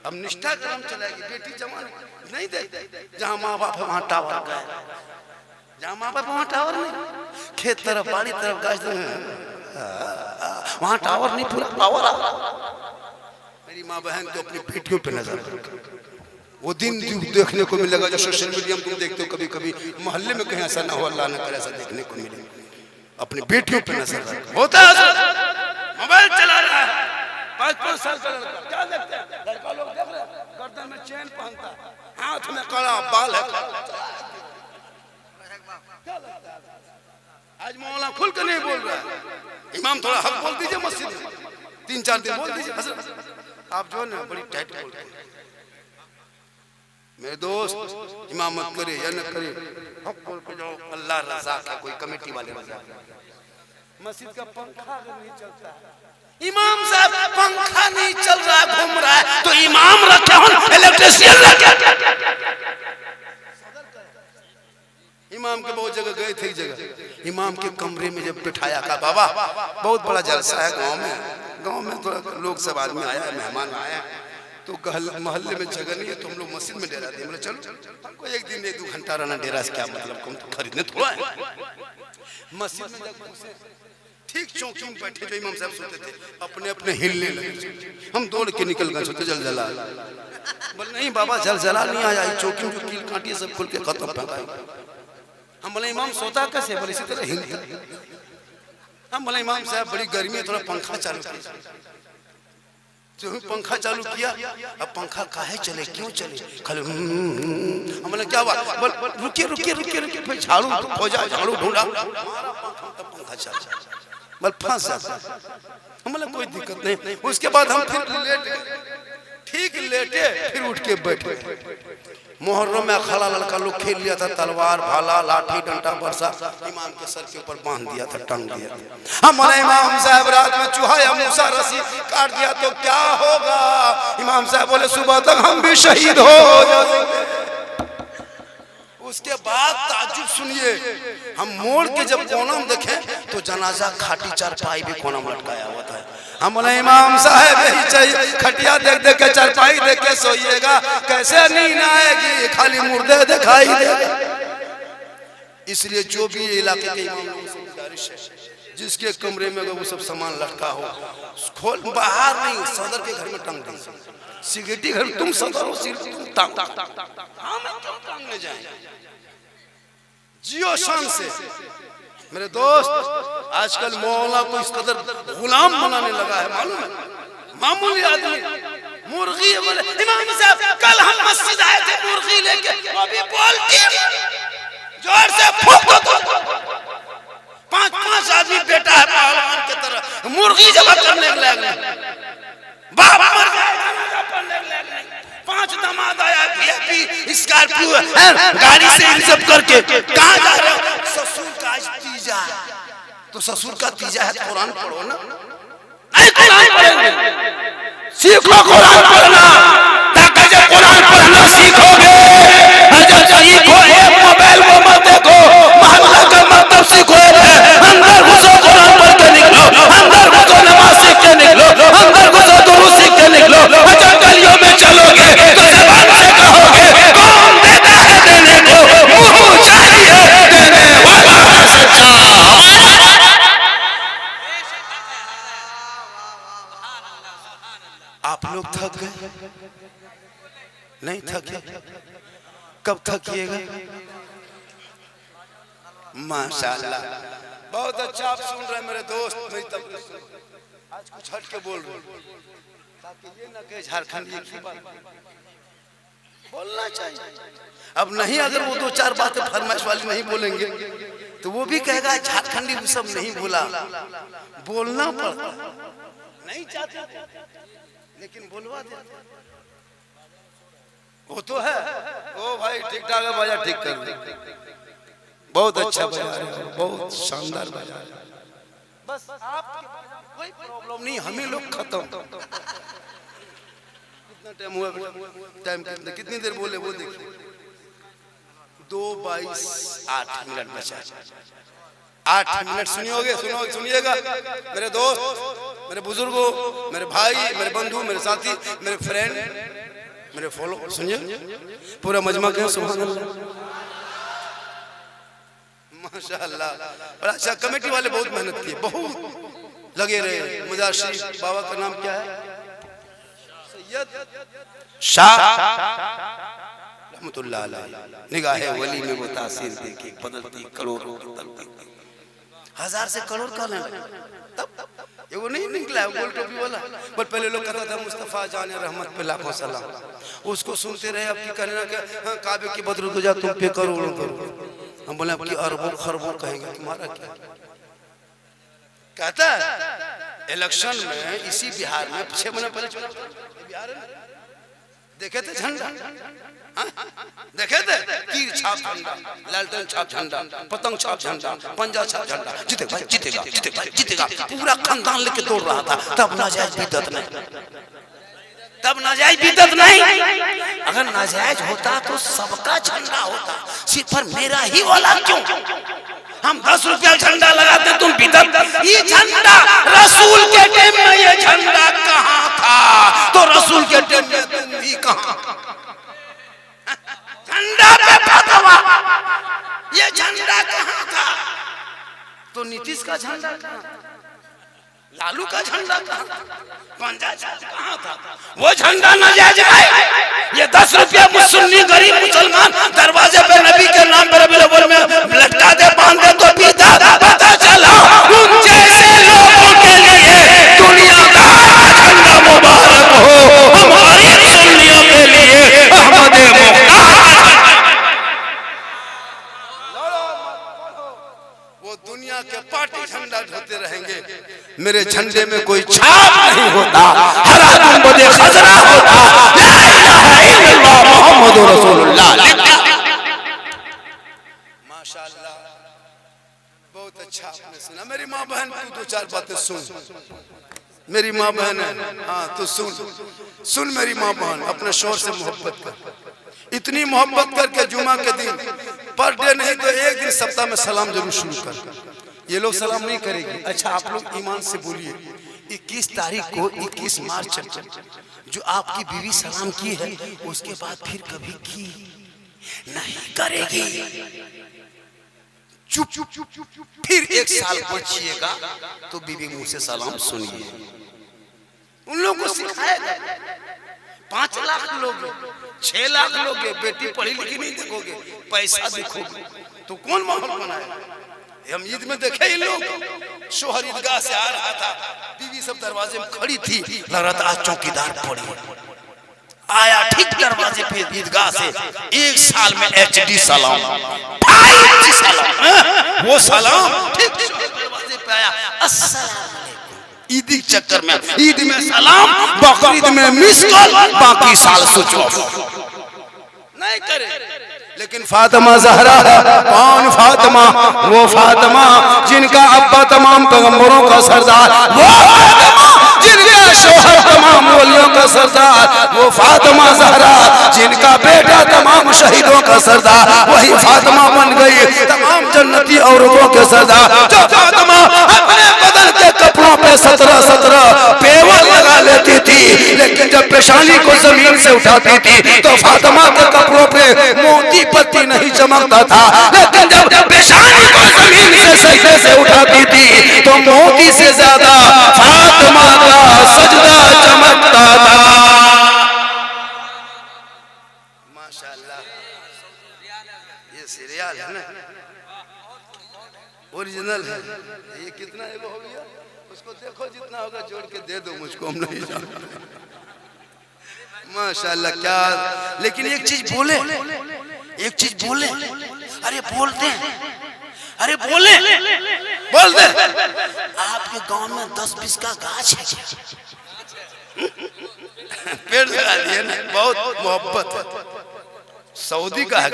अब निष्ठा काम चलाएगी, बेटी जवान नहीं दे, जहाँ माँ बाप है वहाँ टावर गए, जहाँ माँ बाप वहाँ टावर नहीं, खेत तरफ बाड़ी तरफ गाछ वहाँ टावर नहीं, पूरा पावर आ। मेरी माँ बहन तो अपनी बेटियों पे नजर रखो। वो दिन देखने को मिलेगा जो सोशल मीडिया में तुम देखते हो, कभी कभी मोहल्ले में कहीं ऐसा ना हो, अल्लाह न करे ऐसा देखने को मिले। अपनी बेटियों पे नजर रखो। होता है मोबाइल चला रहा है 5-5 साल का लड़का, क्या देखते हैं लड़का लोग देख रहे हैं, गर्दन में चेन पहनता है, हाथ में कड़ा, बाल है। आज मौलाना खुल कर नहीं बोल रहा है, इमाम थोड़ा हक बोल दीजिए मस्जिद में, 3-4 दिन बोल दीजिए। हजरत आप जो ना बड़ी टाइट बोलते हैं। मेरे दोस्त इमामत करे या न करे, हक बोल के जाओ, अल्लाह रज़ा का कोई कमेटी वाले रज़ा। मस्जिद का पंखा अगर नहीं चलता है, इमाम साहब पंखा नहीं चल रहा, घूम रहा है, तो इमाम रखे हो, इलेक्ट्रिशियन रखे। इमाम के बहुत जगह गए थे, एक जगह इमाम के कमरे में जब बिठाया का, बाबा बहुत बड़ा जलसा है गांव में थोड़ा लोग सब आदमी आया है, मेहमान आया, तो मोहल्ले में जगह नहीं है, तो हम लोग मस्जिद में डेरा दिए। मतलब चलो हमको एक दिन 1-2 घंटा रहना डेरा से, क्या मतलब, कम तो खरीदने थोड़ा है। मस्जिद में जब ठीक चौकी में बैठे जो इमाम साहब सोते थे, अपने अपने हिलने लगे। हम दौड़ के निकल गए, सोचे जलजला। बोले नहीं बाबा जलजला नहीं आया, चौकी में कील कांटी सब खुल के खत्म हो। हम बोले इमाम सोता कैसे? बोले इसी तरह हिल। हम बोले इमाम साहब बड़ी गर्मी है, थोड़ा पंखा चालू किया। जो पंखा चालू किया, अब पंखा काहे चले, क्यों चले? खाली हम बोले क्या बात? बोल रुकिए रुकिए रुकिए रुकिए, फिर झाड़ू खोजा, झाड़ू ढूंढा, पंखा चालू, बल फंस जाता। हम बोले कोई दिक्कत नहीं। उसके बाद हम फिर लेट गए, ठीक लेटे, फिर उठ के बैठे। मुहर्रम में अखाड़ा लड़का लोग खेल लिया था, तलवार भाला लाठी डंडा बरसा इमाम के सर के ऊपर बांध दिया था, टंग दिया था। हमारे इमाम साहब रात में चूहा या मूसा रस्सी काट दिया तो क्या होगा? इमाम साहब बोले सुबह तक हम भी शहीद हो जाएंगे। उसके बाद ताज्जुब सुनिए, हम मोड़ के जब कोना में देखें तो जनाजा खाटी चारपाई भी कोना में लटकाया हुआ था। हम बोले इमाम साहब यही चाहिए, खटिया देख देख के चारपाई देख के सोइएगा, कैसे नींद आएगी, खाली मुर्दे दिखाई देगा। इसलिए जो भी इलाके के इमाम लोगों से गुजारिश है, जिसके कमरे में वो सब सामान लटका हो, खोल, बाहर नहीं, सदर के घर में टंग दीजिए। सिगरेटी घर में तुम सदर हो, सिगरेटी टांग टांगने जाए, जियो शान से। मेरे दोस्त आजकल मौला को इस कदर गुलाम बनाने लगा है, मालूम है? मामूली आदमी मुर्गी बोले इमाम साहब कल हम मस्जिद आए थे मुर्गी लेके, वो भी बोलती जोर से फूक दो। 5-5 आदमी बेटा है पहलवान की तरह, मुर्गी जब करने लगे, बाप मर गया, जनाजा पढ़ने लगे, 5 दामाद आया, वीआईपी स्कॉर्पियो गाड़ी से रिजर्व करके, कहां जा रहे हो? ससुर का आज तीजा है, तो ससुर का तीजा है, कुरान पढ़ो ना। नहीं कुरान पढ़ेंगे, सीखो कुरान पढ़ना, ताकि जब कुरान पढ़ना सीखोगे, जब सीखो एक मोबाइल को मत देखो, मोहल्ला का मतलब सीखो, अंदर घुसो कुरान पढ़ के निकलो, अंदर घुसो नमाज सीख के निकलो, अंदर घुसो दुरूद सीख के निकलो। अच्छा गलियों में चलोगे तो ज़बान से कहोगे कौन देता है देने को, मुंह चाहिए देने वाला सच्चा। आप लोग थक गए? नहीं थके? कब थकिएगा? माशाल्लाह, बहुत अच्छा आप सुन रहे हैं मेरे दोस्त। मेरी तकलीफ आज कुछ हट के बोल रहे ताकि ये ना कहे झारखंड एक ही बात बोलना चाहिए। अब नहीं अगर वो दो चार बातें फरमाइश वाली नहीं बोलेंगे तो वो भी कहेगा झारखंडी वो सब नहीं बोला, बोलना पड़ता नहीं चाहते लेकिन बोलवा दे। वो तो है ओ भाई ठीक ठाक है, बाजार ठीक कर दे, बहुत अच्छा बाजार है, बहुत शानदार बाजार है। बस आपके कोई प्रॉब्लम नहीं, हमें लोग खत्म। कितना टाइम हुआ? टाइम कितनी देर बोले वो देखिए 2:22 बचा। 8 मिनट सुनियोगे, सुनिएगा मेरे दोस्त, मेरे बुजुर्गों, मेरे भाई, मेरे बंधु, मेरे साथी, मेरे फ्रेंड, मेरे फॉलो, सुनिए पूरा मजमा कहें सुभान अल्लाह माशाअल्लाह। और अच्छा कमेटी वाले बहुत मेहनत किए, बहुत लगे रहे। मजार शरीफ बाबा का नाम क्या है? सैयद शाह रहमतुल्लाह अलैह। निगाहे वली में वो तासीर देखी, बदलती करोड़ों बदलती, 1000 से करोड़ का लेना। तब ये वो नहीं निकला गोल टोपी वाला, बट पहले लोग कहता था मुस्तफा जाने रहमत पे लाखों सलाम। उसको सुनते रहे। अब की कहना क्या, हाँ काबे की बदर तुझा तुम पे करोड़ों करोड़। हम बोले अब की अरबों खरबों कहेंगे, तुम्हारा क्या कहता है। इलेक्शन में इसी बिहार में 6 महीने पहले चुनाव बिहार में देखे थे झंडा, देखे थे तीर छाप झंडा, लालटेन छाप झंडा, पतंग छाप झंडा, पंजा छाप झंडा। जीतेगा जीतेगा जीतेगा जीतेगा पूरा खानदान लेके दौड़ रहा था। तब नाजायज बिदअत नहीं, तब नाजायज बिदअत नहीं। अगर नाजायज होता तो सबका झंडा होता, सिर्फ पर मेरा ही वाला क्यों? हम 10 रुपया झंडा लगाते, तुम बिदअत। ये झंडा रसूल के टाइम में ये झंडा कहाँ था? तो रसूल के टाइम में तुम भी कहाँ? झंडा पे फतवा, ये झंडा कहाँ था? तो नीतीश का झंडा कहाँ? लालू का झंडा कहाँ? पंजा कहाँ था? वो झंडा नाजायज है। ये 10 रुपया सुन्नी गरीब मुसलमान दरवाजे पे नबी के नाम पर रबीउल अव्वल में लटका दे, बांध दे तो पीता। पता चला उन जैसे लोगों के लिए दुनिया का झंडा मुबारक हो, हमारी सुन्नियों के लिए अहमद वो दुनिया के पार्टी झंडा ढोते रहेंगे, मेरे झंडे में कोई छाप नहीं होता, हरा गुंबदे खजरा होता। ला इलाहा इल्लल्लाह मुहम्मदुर रसूलुल्लाह। माशाअल्लाह बहुत अच्छा आपने सुना। मेरी माँ बहन तू 2-4 बातें सुन। मेरी माँ बहन है, हाँ तू सुन मेरी माँ बहन, अपने शोर से मोहब्बत कर। इतनी मोहब्बत करके जुमा के दिन पर डे नहीं तो एक दिन सप्ताह में सलाम जरूर शुरू कर। ये लोग सलाम नहीं करेंगे। अच्छा आप लोग ईमान से बोलिए 21 तारीख को 21 मार्च जो आपकी बीवी सलाम की है उसके बाद फिर कभी की नहीं करेगी। चुप चुप चुप चुप फिर 1 साल बचिएगा तो बीवी मुंह से सलाम सुनिए। उन लोगों को सिखाएगा। 5 लाख लोग, 6 लाख लोग, बेटी पढ़ी लिखी नहीं देखोगे, पैसा देखोगे तो कौन माहौल बनाएगा? हम ईद में देखे ही लोग, शोहर ईदगाह से आ रहा था, बीवी सब दरवाजे में खड़ी थी, लग रहा था आज चौकीदार पड़ी। आया ठीक दरवाजे पे ईदगाह से, 1 साल में HD सलाम, 5G सलाम, वो सलाम ठीक दरवाजे पे आया, अस्सलाम ईदी चक्कर में, ईद में सलाम, बकरीद में मिस कॉल, बाकी साल स्विच ऑफ नहीं करे। लेकिन फातिमा ज़हरा, कौन फातिमा? वो फातिमा जिनका अब्बा तमाम पैगंबरों का सरदार, वो फातिमा जिनका शोहर तमाम वलियों का सरदार, वो फातिमा ज़हरा जिनका बेटा तमाम शहीदों का सरदार, वही फातिमा बन गई तमाम जन्नती औरतों के सरदार। जो फातिमा अपने बदन के कपड़ों पे 17 पेवर लगा लेती थी, लेकिन जब पेशानी को जमीन से उठाती थी तो फातिमा के कपड़ों पे मोती पत्ती नहीं चमकता था, लेकिन जब पेशानी को जमीन से सजदे से उठाती थी तो मोती से ज्यादा फातिमा का सजदा चमकता था। माशाअल्लाह ये सीरियल है ना, ओरिजिनल है। ये कितना एगो हो गया, उसको देखो जितना होगा जोड़ के दो मुझको, हम नहीं जानते। माशाल्लाह क्या, लेकिन एक चीज बोले, एक चीज बोले, अरे बोलते हैं, अरे बोले बोलते आपके गांव में 10-20 का गाछ है क्या? पेड़ लगा दिए ना, बहुत मोहब्बत है। सऊदी का है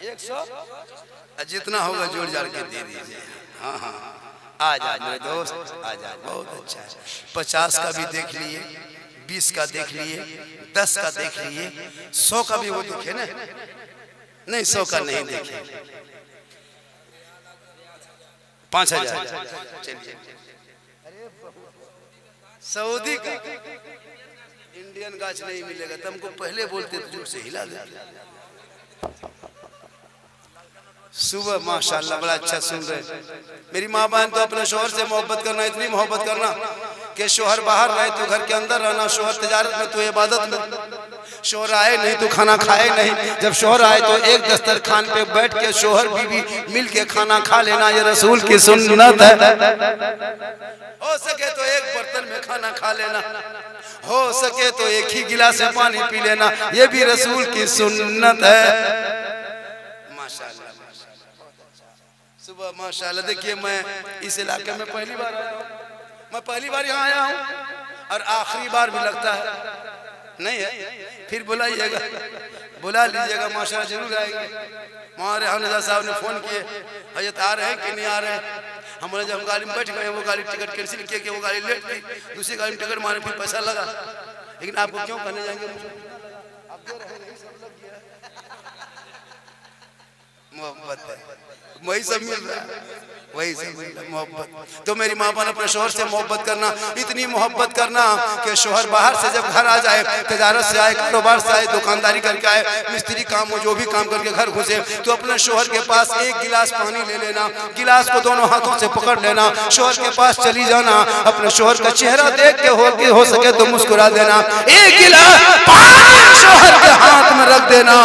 100 जितना होगा जोड़ जाड़ के दे दीजिए। हाँ हाँ आज मेरे दोस्त आज बहुत अच्छा है। 50 का भी देख लिए, 20 का देख लिए, 10 का देख लिए, 100 का भी वो देखे ना, नहीं 100 का नहीं देखे, 5000 चलिए। सऊदी का इंडियन गाछ नहीं मिलेगा, तुमको पहले बोलते तो जोर से हिला देते। सुबह माशाल्लाह बड़ा अच्छा सुन रहे। मेरी माँ बहन तो अपने शोहर से मोहब्बत करना, इतनी मोहब्बत करना कि शोहर बाहर रहे तो घर के अंदर रहना, शोहर तिजारत में तो इबादत में, शोहर आए नहीं तो खाना खाए नहीं, जब शोहर आए तो एक दस्तरखान पे बैठ के शोहर बीवी मिल के खाना खा लेना, ये रसूल की सुन्नत है। हो सके तो एक बर्तन में खाना खा लेना, हो सके तो एक ही गिलास में पानी पी लेना, ये भी रसूल की सुन्नत है। माशाल्लाह सुबह माशाल्लाह। देखिए मैं इस इलाके में पहली बार आया हूँ, मैं पहली बार यहाँ आया हूँ और आखिरी बार भी लगता है नहीं है, फिर बुलाइएगा, बुला लीजिएगा माशाल्लाह जरूर आएंगे। हमारे हनजा साहब ने फोन किए हजरत आ रहे हैं कि नहीं आ रहे हैं, हमारे जब गाड़ी में बैठ गए वो गाड़ी टिकट कैंसिल किया कि वो गाड़ी लेट गई, दूसरी गाड़ी में टिकट मारे फिर पैसा लगा, लेकिन आपको क्यों करने जाएंगे, आप दे रहे हैं, सब लग गया। मोहब्बत है, वही सब मिल रहा है, वही सब मिल रहा है मोहब्बत। तो मेरी माँ बहन अपने शोहर से मोहब्बत करना, इतनी मोहब्बत करना कि शोहर बाहर से जब घर आ जाए, तिजारत से आए, कारोबार से आए, दुकानदारी करके आए, मिस्त्री काम हो जो भी काम करके घर घुसे, तो अपने शोहर के पास एक गिलास पानी ले लेना, गिलास को दोनों हाथों से पकड़ लेना, शोहर के पास चली जाना, अपने शोहर का चेहरा देख के हो सके तो मुस्कुरा देना, एक गिलास पानी शोहर के हाथ में रख देना,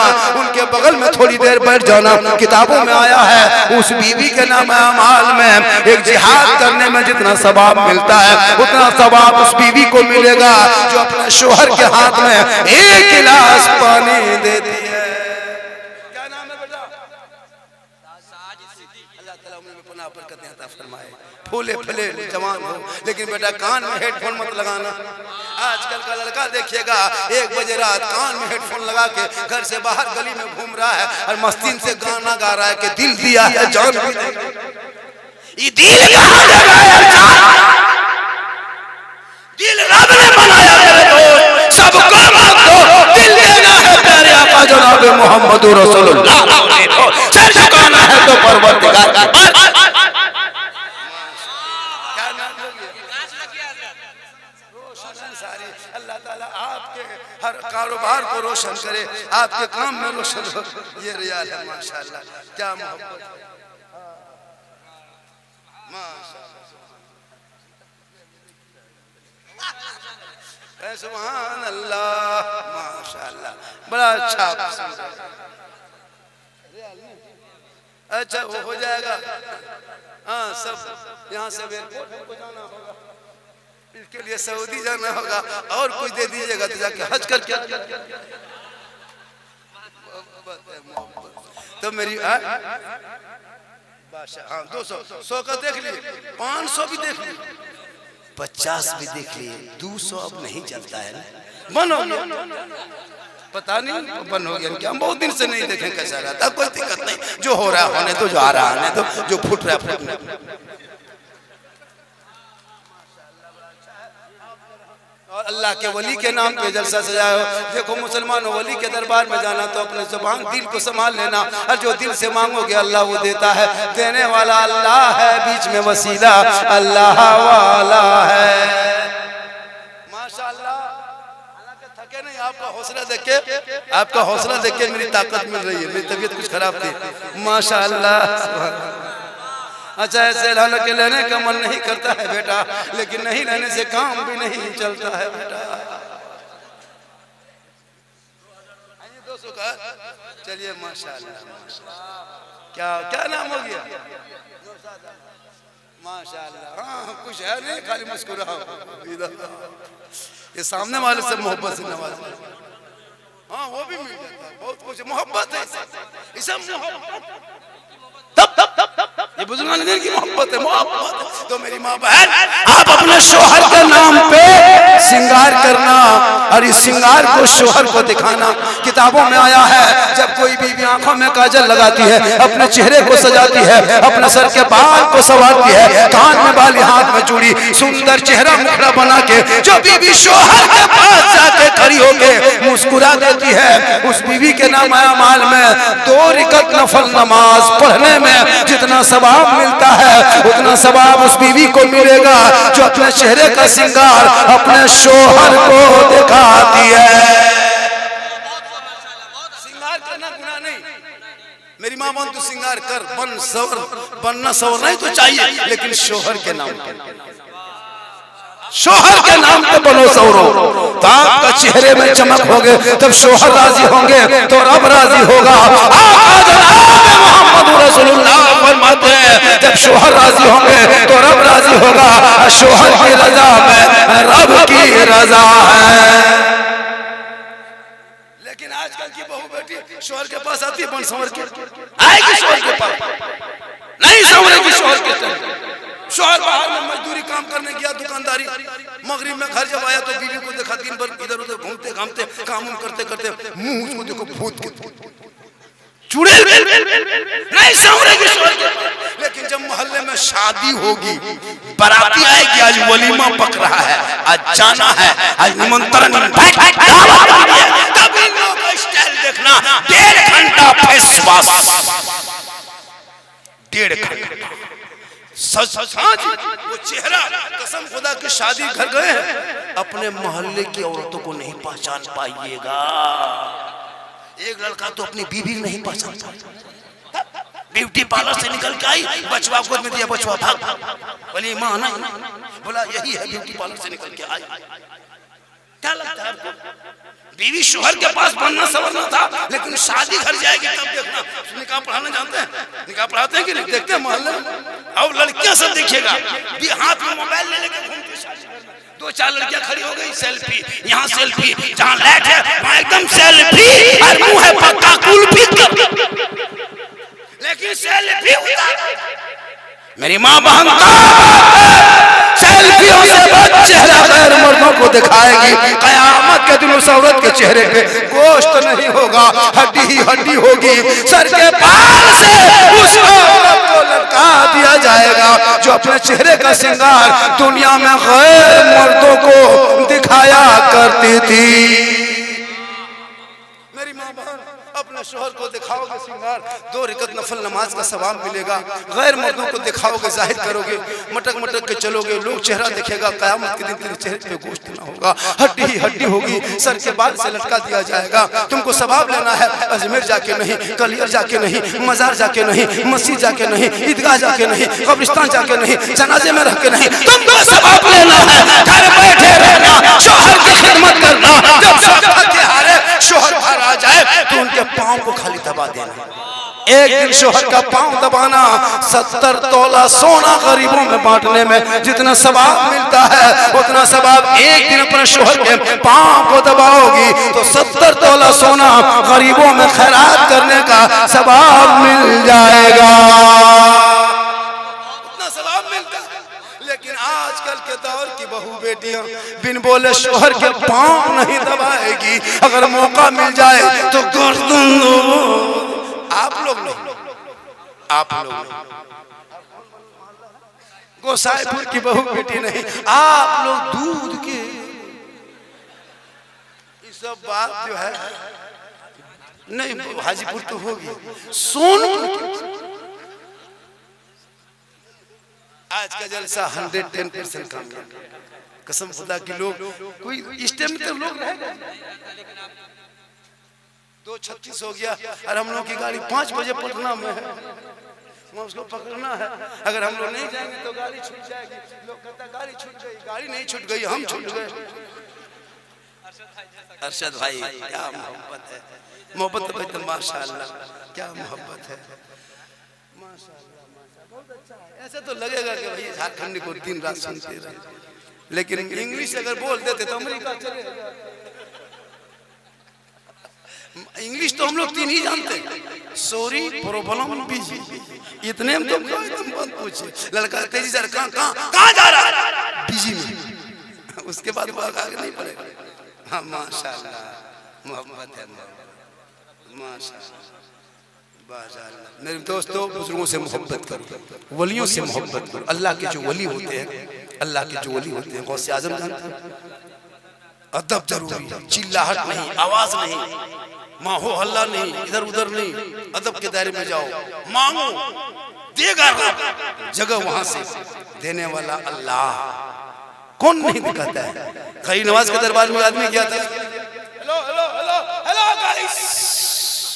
उनके बगल में थोड़ी देर बैठ जाना। किताबों में आया है उस बीवी के नाम अमाल में एक जिहाद करने में जितना सवाब मिलता है उतना सवाब उस बीवी को मिलेगा जो अपने शोहर के हाथ में एक गिलास पानी देती है। क्या नाम है बेटा? अल्लाह ताला उम्र में पनाह बरकत अता फरमाए, फूले फले जवान हो, लेकिन बेटा कान में हेडफोन मत लगाना। आजकल का लड़का देखिएगा 1 बजे रात कान में हेडफोन लगा के घर से बाहर गली में घूम रहा है और मस्तीन से गाना गा रहा है कि दिल दिया है जान भी देगा। ये दिल कहां लगाया जान, दिल रब ने बनाया मेरे दोस्त, सबको मत दो, दिल देना है प्यारे आका जनाब मोहम्मद रसूलुल्लाह, सर झुकाना है तो परवरदिगार की। अल्लाह ताला आपके हर कारोबार को रोशन करे, आपके काम में रोशन हो, ये रियाल है माशाल्लाह। क्या मोहब्बत है माशाल्लाह, सुभान अल्लाह माशाल्लाह, बड़ा अच्छा। अच्छा वो हो जाएगा, हाँ सब यहाँ से एयरपोर्ट को जाना होगा, इसके लिए सऊदी जाना होगा, और कुछ दे दीजिएगा तो जाके हज कर क्या। तो मेरी बादशाह हाँ 200 100 का देख लिए, 500 भी देख लिए, 50 भी देख लिए, 200 अब नहीं चलता है ना, बन हो गया, पता नहीं बन हो गया क्या, हम बहुत दिन से नहीं देखें कैसा रहता। कोई दिक्कत नहीं, जो हो रहा होने तो, जो आ रहा आने तो, जो फुट रहा फुटने। और अल्लाह के वली के नाम पे जलसा सजाया हो। देखो मुसलमानों, वली के दरबार में जाना तो अपने जुबान दिल को संभाल लेना, और जो दिल से मांगोगे अल्लाह वो देता है, देने वाला अल्लाह है, बीच में वसीला अल्लाह वाला है। माशाअल्लाह, हालांकि थके नहीं, आपका हौसला देख के, आपका हौसला देख के मेरी ताकत मिल रही है, मेरी तबीयत कुछ खराब थी माशाअल्लाह। अच्छा ऐसे लाल के लेने का मन नहीं करता है बेटा, लेकिन नहीं लेने से काम भी नहीं चलता है बेटा। 200 का चलिए माशाल्लाह। क्या क्या नाम हो गया? माशाल्लाह। हाँ कुछ है नहीं, खाली मुस्कुराओ। ये सामने वाले से मोहब्बत से नवाज। हाँ वो भी मिल जाता है, बहुत कुछ मोहब्बत है, ये सब मोहब्बत। ये बुजुर्गान की मोहब्बत है, मोहब्बत। तो मेरी माँ बहन, आप अपने शोहर के नाम पे श्रृंगार करना और इस श्रृंगार को शोहर को दिखाना। किताबों में आया है जब कोई बीवी आंखों में काजल लगाती है, अपने चेहरे को सजाती है, अपने सर के बाल को संवारती है, कान में बाली, हाथ में चूड़ी, सुंदर चेहरा मुखड़ा बना के जो बीवी शोहर के पास जाके खड़ी होके मुस्कुरा देती है, उस बीवी के नाम आया माल में 2 रकात नफल नमाज पढ़ने में जितना सवाब मिलता है उतना सवाब उस बीवी को मिलेगा जो अपने चेहरे का श्रृंगार अपने शोहर को दिखाती है। श्रृंगार करना गुनाह नहीं, मेरी मां बन तू श्रृंगार कर, बन सवर, बनना सवर नहीं तो चाहिए, लेकिन शोहर के नाम पे, शोहर के नाम पे बनो सवरो। तो आपका चेहरे में चमक होगे तब शोहर राजी होंगे तो रब राजी होगा। मोहम्मद रसूलुल्लाह फरमाते हैं जब शोहर राजी होंगे तो रब राजी होगा। शोहर की रजा में रब की रजा है। लेकिन आजकल की बहू बेटी शोहर के पास आती है, बन संवर के आएगी, शोहर के पास नहीं संवरेगी। शोहर के शोहर बाहर में मजदूरी काम करने गया, दुकानदारी, मगरिब में घर जब आया तो बीवी को देखा दिन भर इधर उधर घूमते घामते काम करते करते, मुंह उसको देखो भूत के चूड़े नहीं संवरेगी शोहर के। लेकिन जब मोहल्ले में शादी होगी, बाराती आएगी, आज वलीमा पक रहा है, आज जाना है, आज निमंत्रण, तभी लोग स्टाइल देखना 1.5 घंटा फेस वॉश, 1.5 घंटा सच वो चेहरा। कसम खुदा की शादी घर गए हैं, अपने मोहल्ले की औरतों को नहीं पहचान पाइएगा। एक लड़का तो अपनी बीवी नहीं पहचान पाया, ब्यूटी पार्लर से निकल के आई, बचवा गोद में दिया, बचवा भाग, बोली मां नहीं, बोला यही है ब्यूटी पार्लर से निकल के आई। क्या लगता है आपको? बीवी शोहर के पास बनना सवरना था, लेकिन शादी घर जाएगी तब देखना। निकाह पढ़ाना जानते हैं? निकाह पढ़ाते हैं कि नहीं? देखते हैं मोहल्ले में, और लड़कियां सब दिखेगा, हाथ में मोबाइल ले लेके घूमती शादी घर में। 2-4 लड़कियां खड़ी हो गई, सेल्फी यहाँ सेल्फी, जहाँ लाइट है वहाँ एकदम सेल्फी, और मुंह है पक्का कुल्फी, लेकिन सेल्फी मेरी माँ बहन सेल्फियों से बच चेहरा गैर मर्दों को दिखाएगी। कयामत के दिन उस औरत के चेहरे पे गोश्त नहीं होगा, हड्डी ही हड्डी होगी। सर के बाल से उस औरत को लटका दिया जाएगा जो अपने चेहरे का श्रृंगार दुनिया में गैर मर्दों को दिखाया करती थी। मेरी माँ बहन अपने शोहर को दिखाओगे श्रृंगार, 2 रकात नफल नमाज का सवाब मिलेगा। गैर मर्दों को दिखाओगे, जाहिर करोगे, मटक मटक के चलोगे, लोग चेहरा देखेगा। कयामत के दिन तेरे चेहरे पे गोश्त ना होगा, हड्डी ही हड्डी होगी, सर के बाल से लटका दिया जाएगा। तुमको सवाब लेना है, अजमेर जाके नहीं, कलियर जाके नहीं, मजार जाके नहीं, मस्जिद जाके नहीं, ईदगाह जाके नहीं, कब्रिस्तान जाके नहीं, जनाजे में रह के नहीं, तुमको सवाब लेना है। घर बैठे रहना, शोहर की खिदमत करना। जब शौकत के हारे शोहर बाहर आ जाए तो उनके पाँव को खाली दबा देना। एक दिन शोहर का पाँव दबाना 70 तोला सोना गरीबों में बांटने में जितना सवाब मिलता है, उतना सवाब एक दिन अपने शोहर के पाँव को दबाओगी तो 70 तोला सोना गरीबों में खैरात करने का सवाब मिल जाएगा। उतना सवाब मिलता है। लेकिन आजकल के दौर की बहू बेटियां बिन बोले शोहर के पाँव नहीं दबाएगी। अगर मौका मिल जाए तो गर्दन, आप लोग गोसाईपुर की बहू बेटी नहीं, आप लोग दूध के ये सब बात जो है नहीं, हाजीपुर तो होगी, सोनपुर आज का जलसा 110% कामयाब। कसम खुदा की लोग कोई इस टाइम में तो लोग रहेगा, 2:36 हो गया और हम लोग की गाड़ी 5 बजे पटना में है, उसको पकड़ना है। अगर हम लोग नहीं जाएंगे तो गाड़ी छूट जाएगी। लोग कहता गाड़ी छूट गई, गाड़ी नहीं छूट गई, हम छूट गए। अरशद भाई क्या मोहब्बत है, मोहब्बत तो माशाअल्लाह क्या मोहब्बत है, माशाअल्लाह। ऐसे तो लगेगा कि भाई झारखंड को दिन रात सुनते रहे, लेकिन इंग्लिश अगर बोल देते तो अमेरिका चले जाते। इंग्लिश तो हम लोग तीन ही जानते, सॉरी, प्रॉब्लम, बिजी, इतने में तो एकदम बंद पूछे। लड़का तेजी से कहाँ जा रहा है, बिजी में, उसके बाद वो आगे नहीं पड़ेगा। हाँ माशाल्लाह, मोहब्बत है, माशाल्लाह। मेरे दोस्तों, बुजुर्गों से मोहब्बत करो, वलियों से मोहब्बत करो। अल्लाह के जो वली होते हैं, अल्लाह के जो वली होते हैं, गौसे आजम जानते हैं, अदब जरूरी है, चिल्लाहट नहीं, आवाज नहीं, माहो हल्ला नहीं, इधर उधर नहीं, अदब के दायरे में जाओ, मांगो देगा रब, जगह वहां से देने वाला अल्लाह। कौन नहीं दिखाता है? खरी नवाज के दरबार में आदमी गया था, hello hello hello hello guys,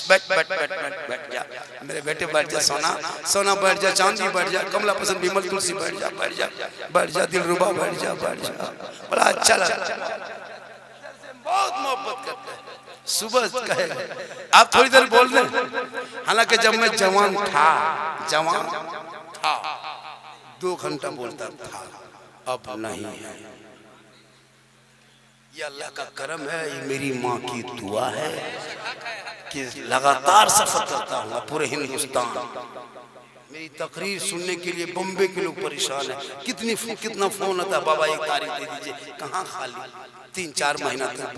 बैठ बैठ बैठ बैठ बैठ जा मेरे बेटे, बैठ जा सोना, सोना बैठ जा, चांदी बैठ जा, कमला पसंद विमल तुलसी बैठ जा, बैठ जा बैठ जा, दिलरुबा बैठ जा, बैठ जा। बड़ा अच्छा लगा, बहुत मोहब्बत करते हैं। सुबह कहे आप थोड़ी देर बोल रहे, हालांकि जब मैं जवान था 2 घंटा बोलता था, अब नहीं है। ये अल्लाह का करम है, ये मेरी माँ की दुआ है कि लगातार सफर करता हूँ पूरे हिंदुस्तान। मेरी तकरीर सुनने के लिए बम्बे के लोग परेशान है, कितना फोन आता है, बाबा एक तारीख दे दीजिए, कहाँ खाली, 3-4 महीना तक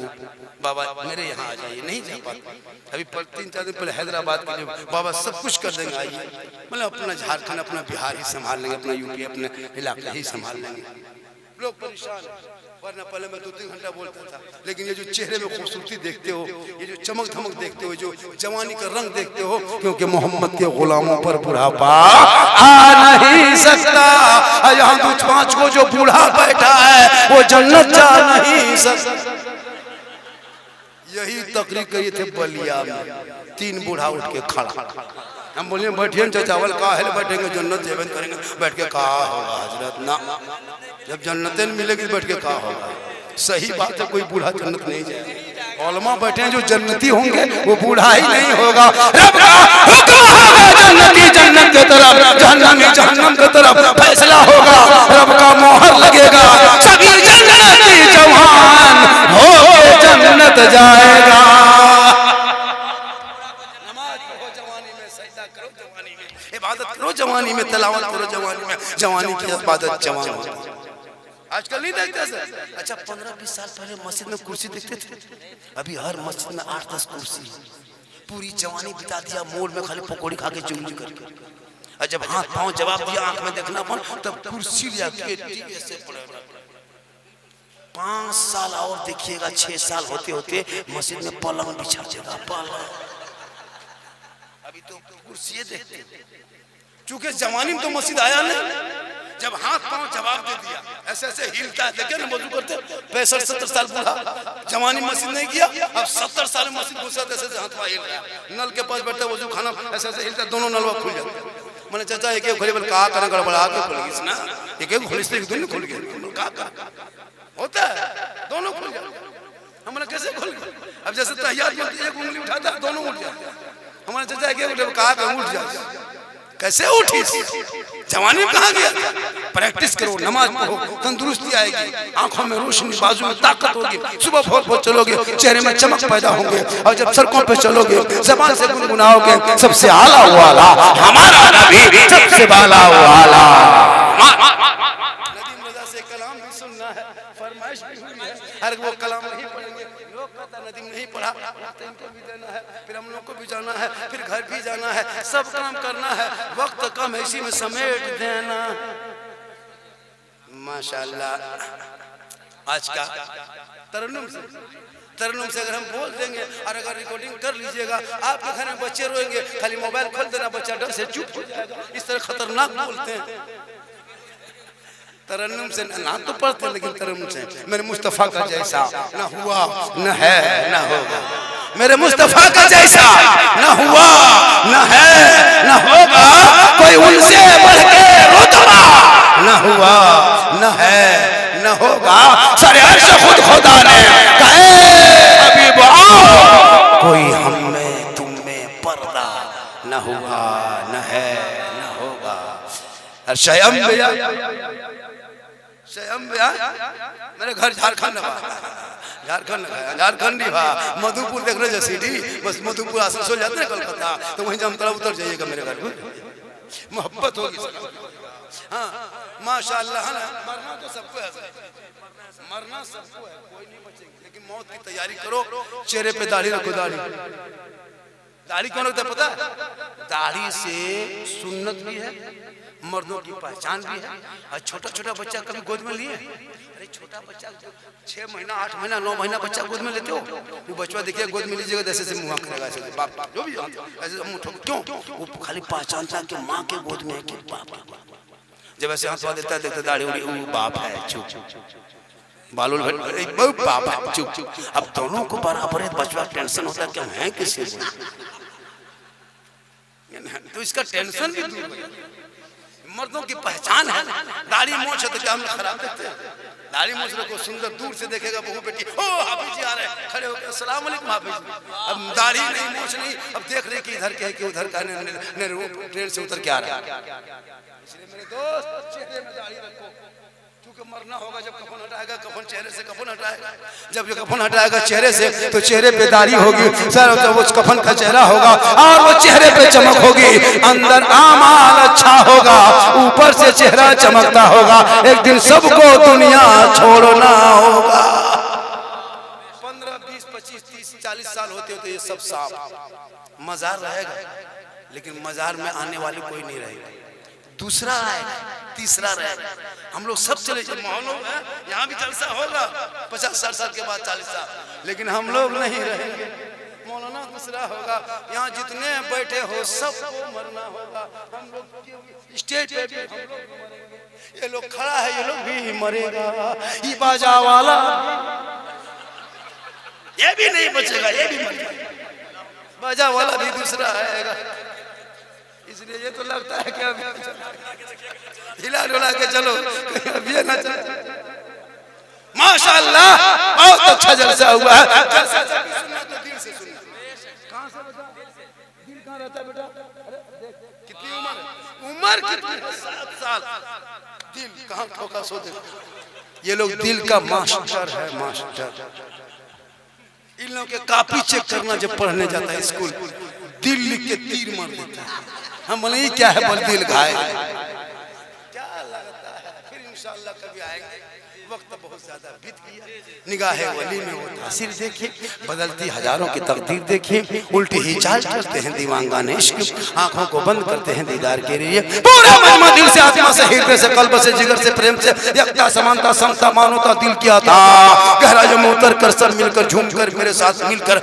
बाबा मेरे यहाँ आ जाइए, नहीं जा पाता। अभी 3-4 दिन पहले हैदराबाद के लिए बाबा सब कुछ कर देंगे, आइए, मतलब अपना झारखंड, अपना बिहार ही संभाल लेंगे, अपना यूपी, अपने इलाका ही संभाल लेंगे। लोग परेशान है, वरना पहले मैं 2-3 घंटा बोलता था, लेकिन ये जो चेहरे में खूबसूरती देखते हो, ये जो चमक धमक देखते हो, जो जवानी का रंग देखते हो, क्योंकि मोहम्मद के गुलामों पर बुढ़ापा आ नहीं सकता। यहाँ 2-5 को जो बूढ़ा बैठा है वो जन्नत जा नहीं सकता। यही तकरीर करी थे बलिया में, 3 बूढ़ा उठ के खड़ा, हम बोले बैठिए चावल का है, बैठेंगे जन्नत जेबन करेंगे, बैठ के कहा होगा हजरत ना, जब जन्नत मिलेगी बैठ के कहा होगा। सही बात है, कोई बूढ़ा जन्नत नहीं जाएगा। उलमा बैठे हैं जो जन्नती होंगे वो बूढ़ा ही नहीं होगा। रब का हुक्म होगा, जन्नती जन्नत की तरफ, जहन्नमी जहन्नम की तरफ फैसला होगा, रब का मोहर लगेगा, सभी जन्नती जवान हो जन्नत जाएगा। नमाज पढ़ो जवानी में, सजदा करो जवानी में, इबादत करो जवानी में, तिलावत करो जवानी में, जवानी की इबादत जवान होती है। आजकल नहीं देखते सर। अच्छा 15-20 साल पहले मस्जिद में कुर्सी देखते थे, अभी हर मस्जिद में 8-10 कुर्सी। पूरी जवानी बिता दिया मॉल में खाली पकौड़ी खा के चुगली करके, और जब हाथ पांव जवाब दिया, आंख में देखना बन, तब कुर्सी लिया के ऐसे पड़े। 5 साल और देखिएगा, 6 साल होते होते मस्जिद में पलंग बिछा देगा, पलंग। अभी तो कुर्सी देखते, चूंकि जवानी में तो मस्जिद आया नहीं, जब हाथ पांव जवाब दे दिया, ऐसे ऐसे हिलता है, देखे ना वजू करते 65-70 साल बूढ़ा, जवानी मस्जिद नहीं किया, अब 70 साल में मस्जिद घुसा, ऐसे हाथ पांव हिल रहा है, नल के पास बैठता वजू खाना ऐसे ऐसे हिलता, दोनों नलवा खुल जाते। मैंने चाचा एक खोले, बोले कहा करना गड़बड़ा के खुल गई ना, एक खोली से दोनों खुल गए, होता है दोनों खुल गए। हमारे कैसे खुल गए? अब जैसे तहियात में एक उंगली उठाता है दोनों उठ जाते, हमारे चाचा एक कहा उठ जाते, कैसे उठी? जवानी में कहाँ गया? प्रैक्टिस करो, नमाज पढ़ो, तंदुरुस्ती आएगी, आंखों में रोशनी, बाजू में ताकत होगी, सुबह बहुत चलोगे, चेहरे में चमक पैदा होंगे, और जब सड़कों पे चलोगे ज़बान से गुनगुनाओगे, सबसे आला वाला हमारा नबी, सबसे बाला वाला। नदीम रज़ा से कलाम भी सुनना है, फरमाइश भी हुई है, हर वो कलाम नहीं पढ़ेंगे, लोग कहता नदीम नहीं पढ़ा, इनको भी देना है, फिर हम लोग को भी जाना है, फिर घर भी जाना है, सब काम करना है, वक्त कम है इसी में समेट देना। माशाल्लाह आज का तरन्नुम से अगर हम बोल देंगे और अगर रिकॉर्डिंग कर लीजिएगा, आपके घर में बच्चे रोएंगे, खाली मोबाइल खोल देना, बच्चा डर से चुप हो जाएगा। इस तरह खतरनाक बोलते हैं। तरन्नुम से ना तो पढ़ते, लेकिन तरन्नुम से मेरे मुस्तफा का जैसा न हुआ न है न होगा, मेरे मुस्तफा का जैसा न हुआ न है न होगा, कोई उनसे बढ़ के रुतबा न हुआ न है न होगा। सारे अर्श खुद खुदा ने कहे हबीब आओ, कोई हम में तुम में पर्दा न हुआ न है न होगा। और स्वयं भैया मेरे घर झारखंड झारखंडी भा मधुपुर देख रहे जैसी बस मधुपुर आसनसोल जाते हैं कलकत्ता तो वहीं जामतड़ा उतर जाइएगा मेरे घर में मोहब्बत होगी। हाँ माशाअल्लाह है ना, मरना तो सबको है, मरना सबको है, कोई नहीं बचेगा, लेकिन मौत की तैयारी करो। चेहरे पे दाढ़ी रखो। दाढ़ी क्यों रखता है पता है? दाढ़ी से सुन्नत भी है, मर्दों की पहचान भी है। और छोटा छोटा बच्चा कभी गोद में लिए? अरे छोटा बच्चा 6 महीना 8 महीना 9 महीना बच्चा गोद में लेते हो? वो बच्चा देखिए गोद में लीजिएगा जैसे से मुँह करेगा ऐसे बाप जो भी ऐसे क्यों? वो खाली पहचानता कि माँ के गोद में है कि बाप। जब ऐसे हाथ देता है देखते दाढ़ी उड़ी बाप है चुप बालूल बाप है चुप। अब दोनों को बराबर बचवा टेंशन होता है कि हम हैं किसी से, तो इसका टेंशन भी दूर। मर्दों की पहचान है दाढ़ी मूंछ है तो क्या हम खराब देखते हैं? दाढ़ी मूंछ रखो, सुंदर दूर से देखेगा बहू बेटी, ओ हाफिज जी आ रहे हैं, खड़े होकर अस्सलाम वालेकुम हाफिज। अब दाढ़ी नहीं मूंछ नहीं, अब देख रहे कि इधर क्या है कि उधर का ट्रेन से उतर के आ रहा है। इसलिए मेरे दोस्त चेहरे में दाढ़ी रखो, क्योंकि मरना होगा। जब कफन हटाएगा कफन चेहरे से कफन हटाएगा, जब ये कफन हटाएगा चेहरे से तो चेहरे पे दाढ़ी होगी, सर तो वो कफन का चेहरा होगा और वो चेहरे पे चमक होगी। अंदर आमाल अच्छा होगा, ऊपर से चेहरा चमकता होगा। एक दिन सबको दुनिया छोड़ना होगा। 15, 20, 25, 30, 40 साल होते होते ये सब साफ मजार रहेगा, लेकिन मजार में आने वाले कोई नहीं रहेगा। दूसरा आएगा, तीसरा रहेगा। हम लोग सब चले जाए मोहल्लों में, यहाँ भी जलसा होगा 50-60 साल के बाद 40 साल, लेकिन हम लोग नहीं रहेंगे। मौलाना दूसरा होगा, यहाँ जितने बैठे हो सबको मरना होगा। हम लोग स्टेज पे भी हम लोग मरेंगे, ये लोग खड़ा है ये लोग भी मरेगा। ये बाजा वाला ये भी नहीं बचेगा, ये भी मरेगा। बाजा वाला भी दूसरा आएगा। इसलिए ये तो लगता है कि अब हिला डुला के चलो अभी ना चलो। माशाअल्लाह बहुत अच्छा जलसा हुआ है। जलसा जब भी सुनना तो दिल से सुनना। कहाँ से बता? दिल कहाँ रहता है बेटा? अरे देख कितनी उम्र है? उम्र कितनी है? 7 साल। दिल कहाँ ठोका सो देखो। ये लोग दिल का मास्टर है, मास्टर। इन लोगों के कॉपी चेक करना जब पढ़ने जाता है स्कूल, दिल लिख के तीर मार देता है। हम बोले ये क्या है? बोल दिल घायल क्या लगता है। फिर इंशाअल्लाह कभी आएंगे, वक्त बहुत ज्यादा बीत गया। निगाहे वली में वो तासीर देखिए, बदलती हजारों की तकदीर देखिए। उल्टी ही चाल चलते हैं दीवानगाने इश्क, आंखों को बंद करते हैं दीदार के लिए। पूरा मजमा दिल से, आत्मा से, हृदय से, कल्ब से, जिगर से, प्रेम से, यकता समानता समता मानवता दिल किया था। गहरा जम उतर कर सब मिलकर झूम कर मेरे साथ मिलकर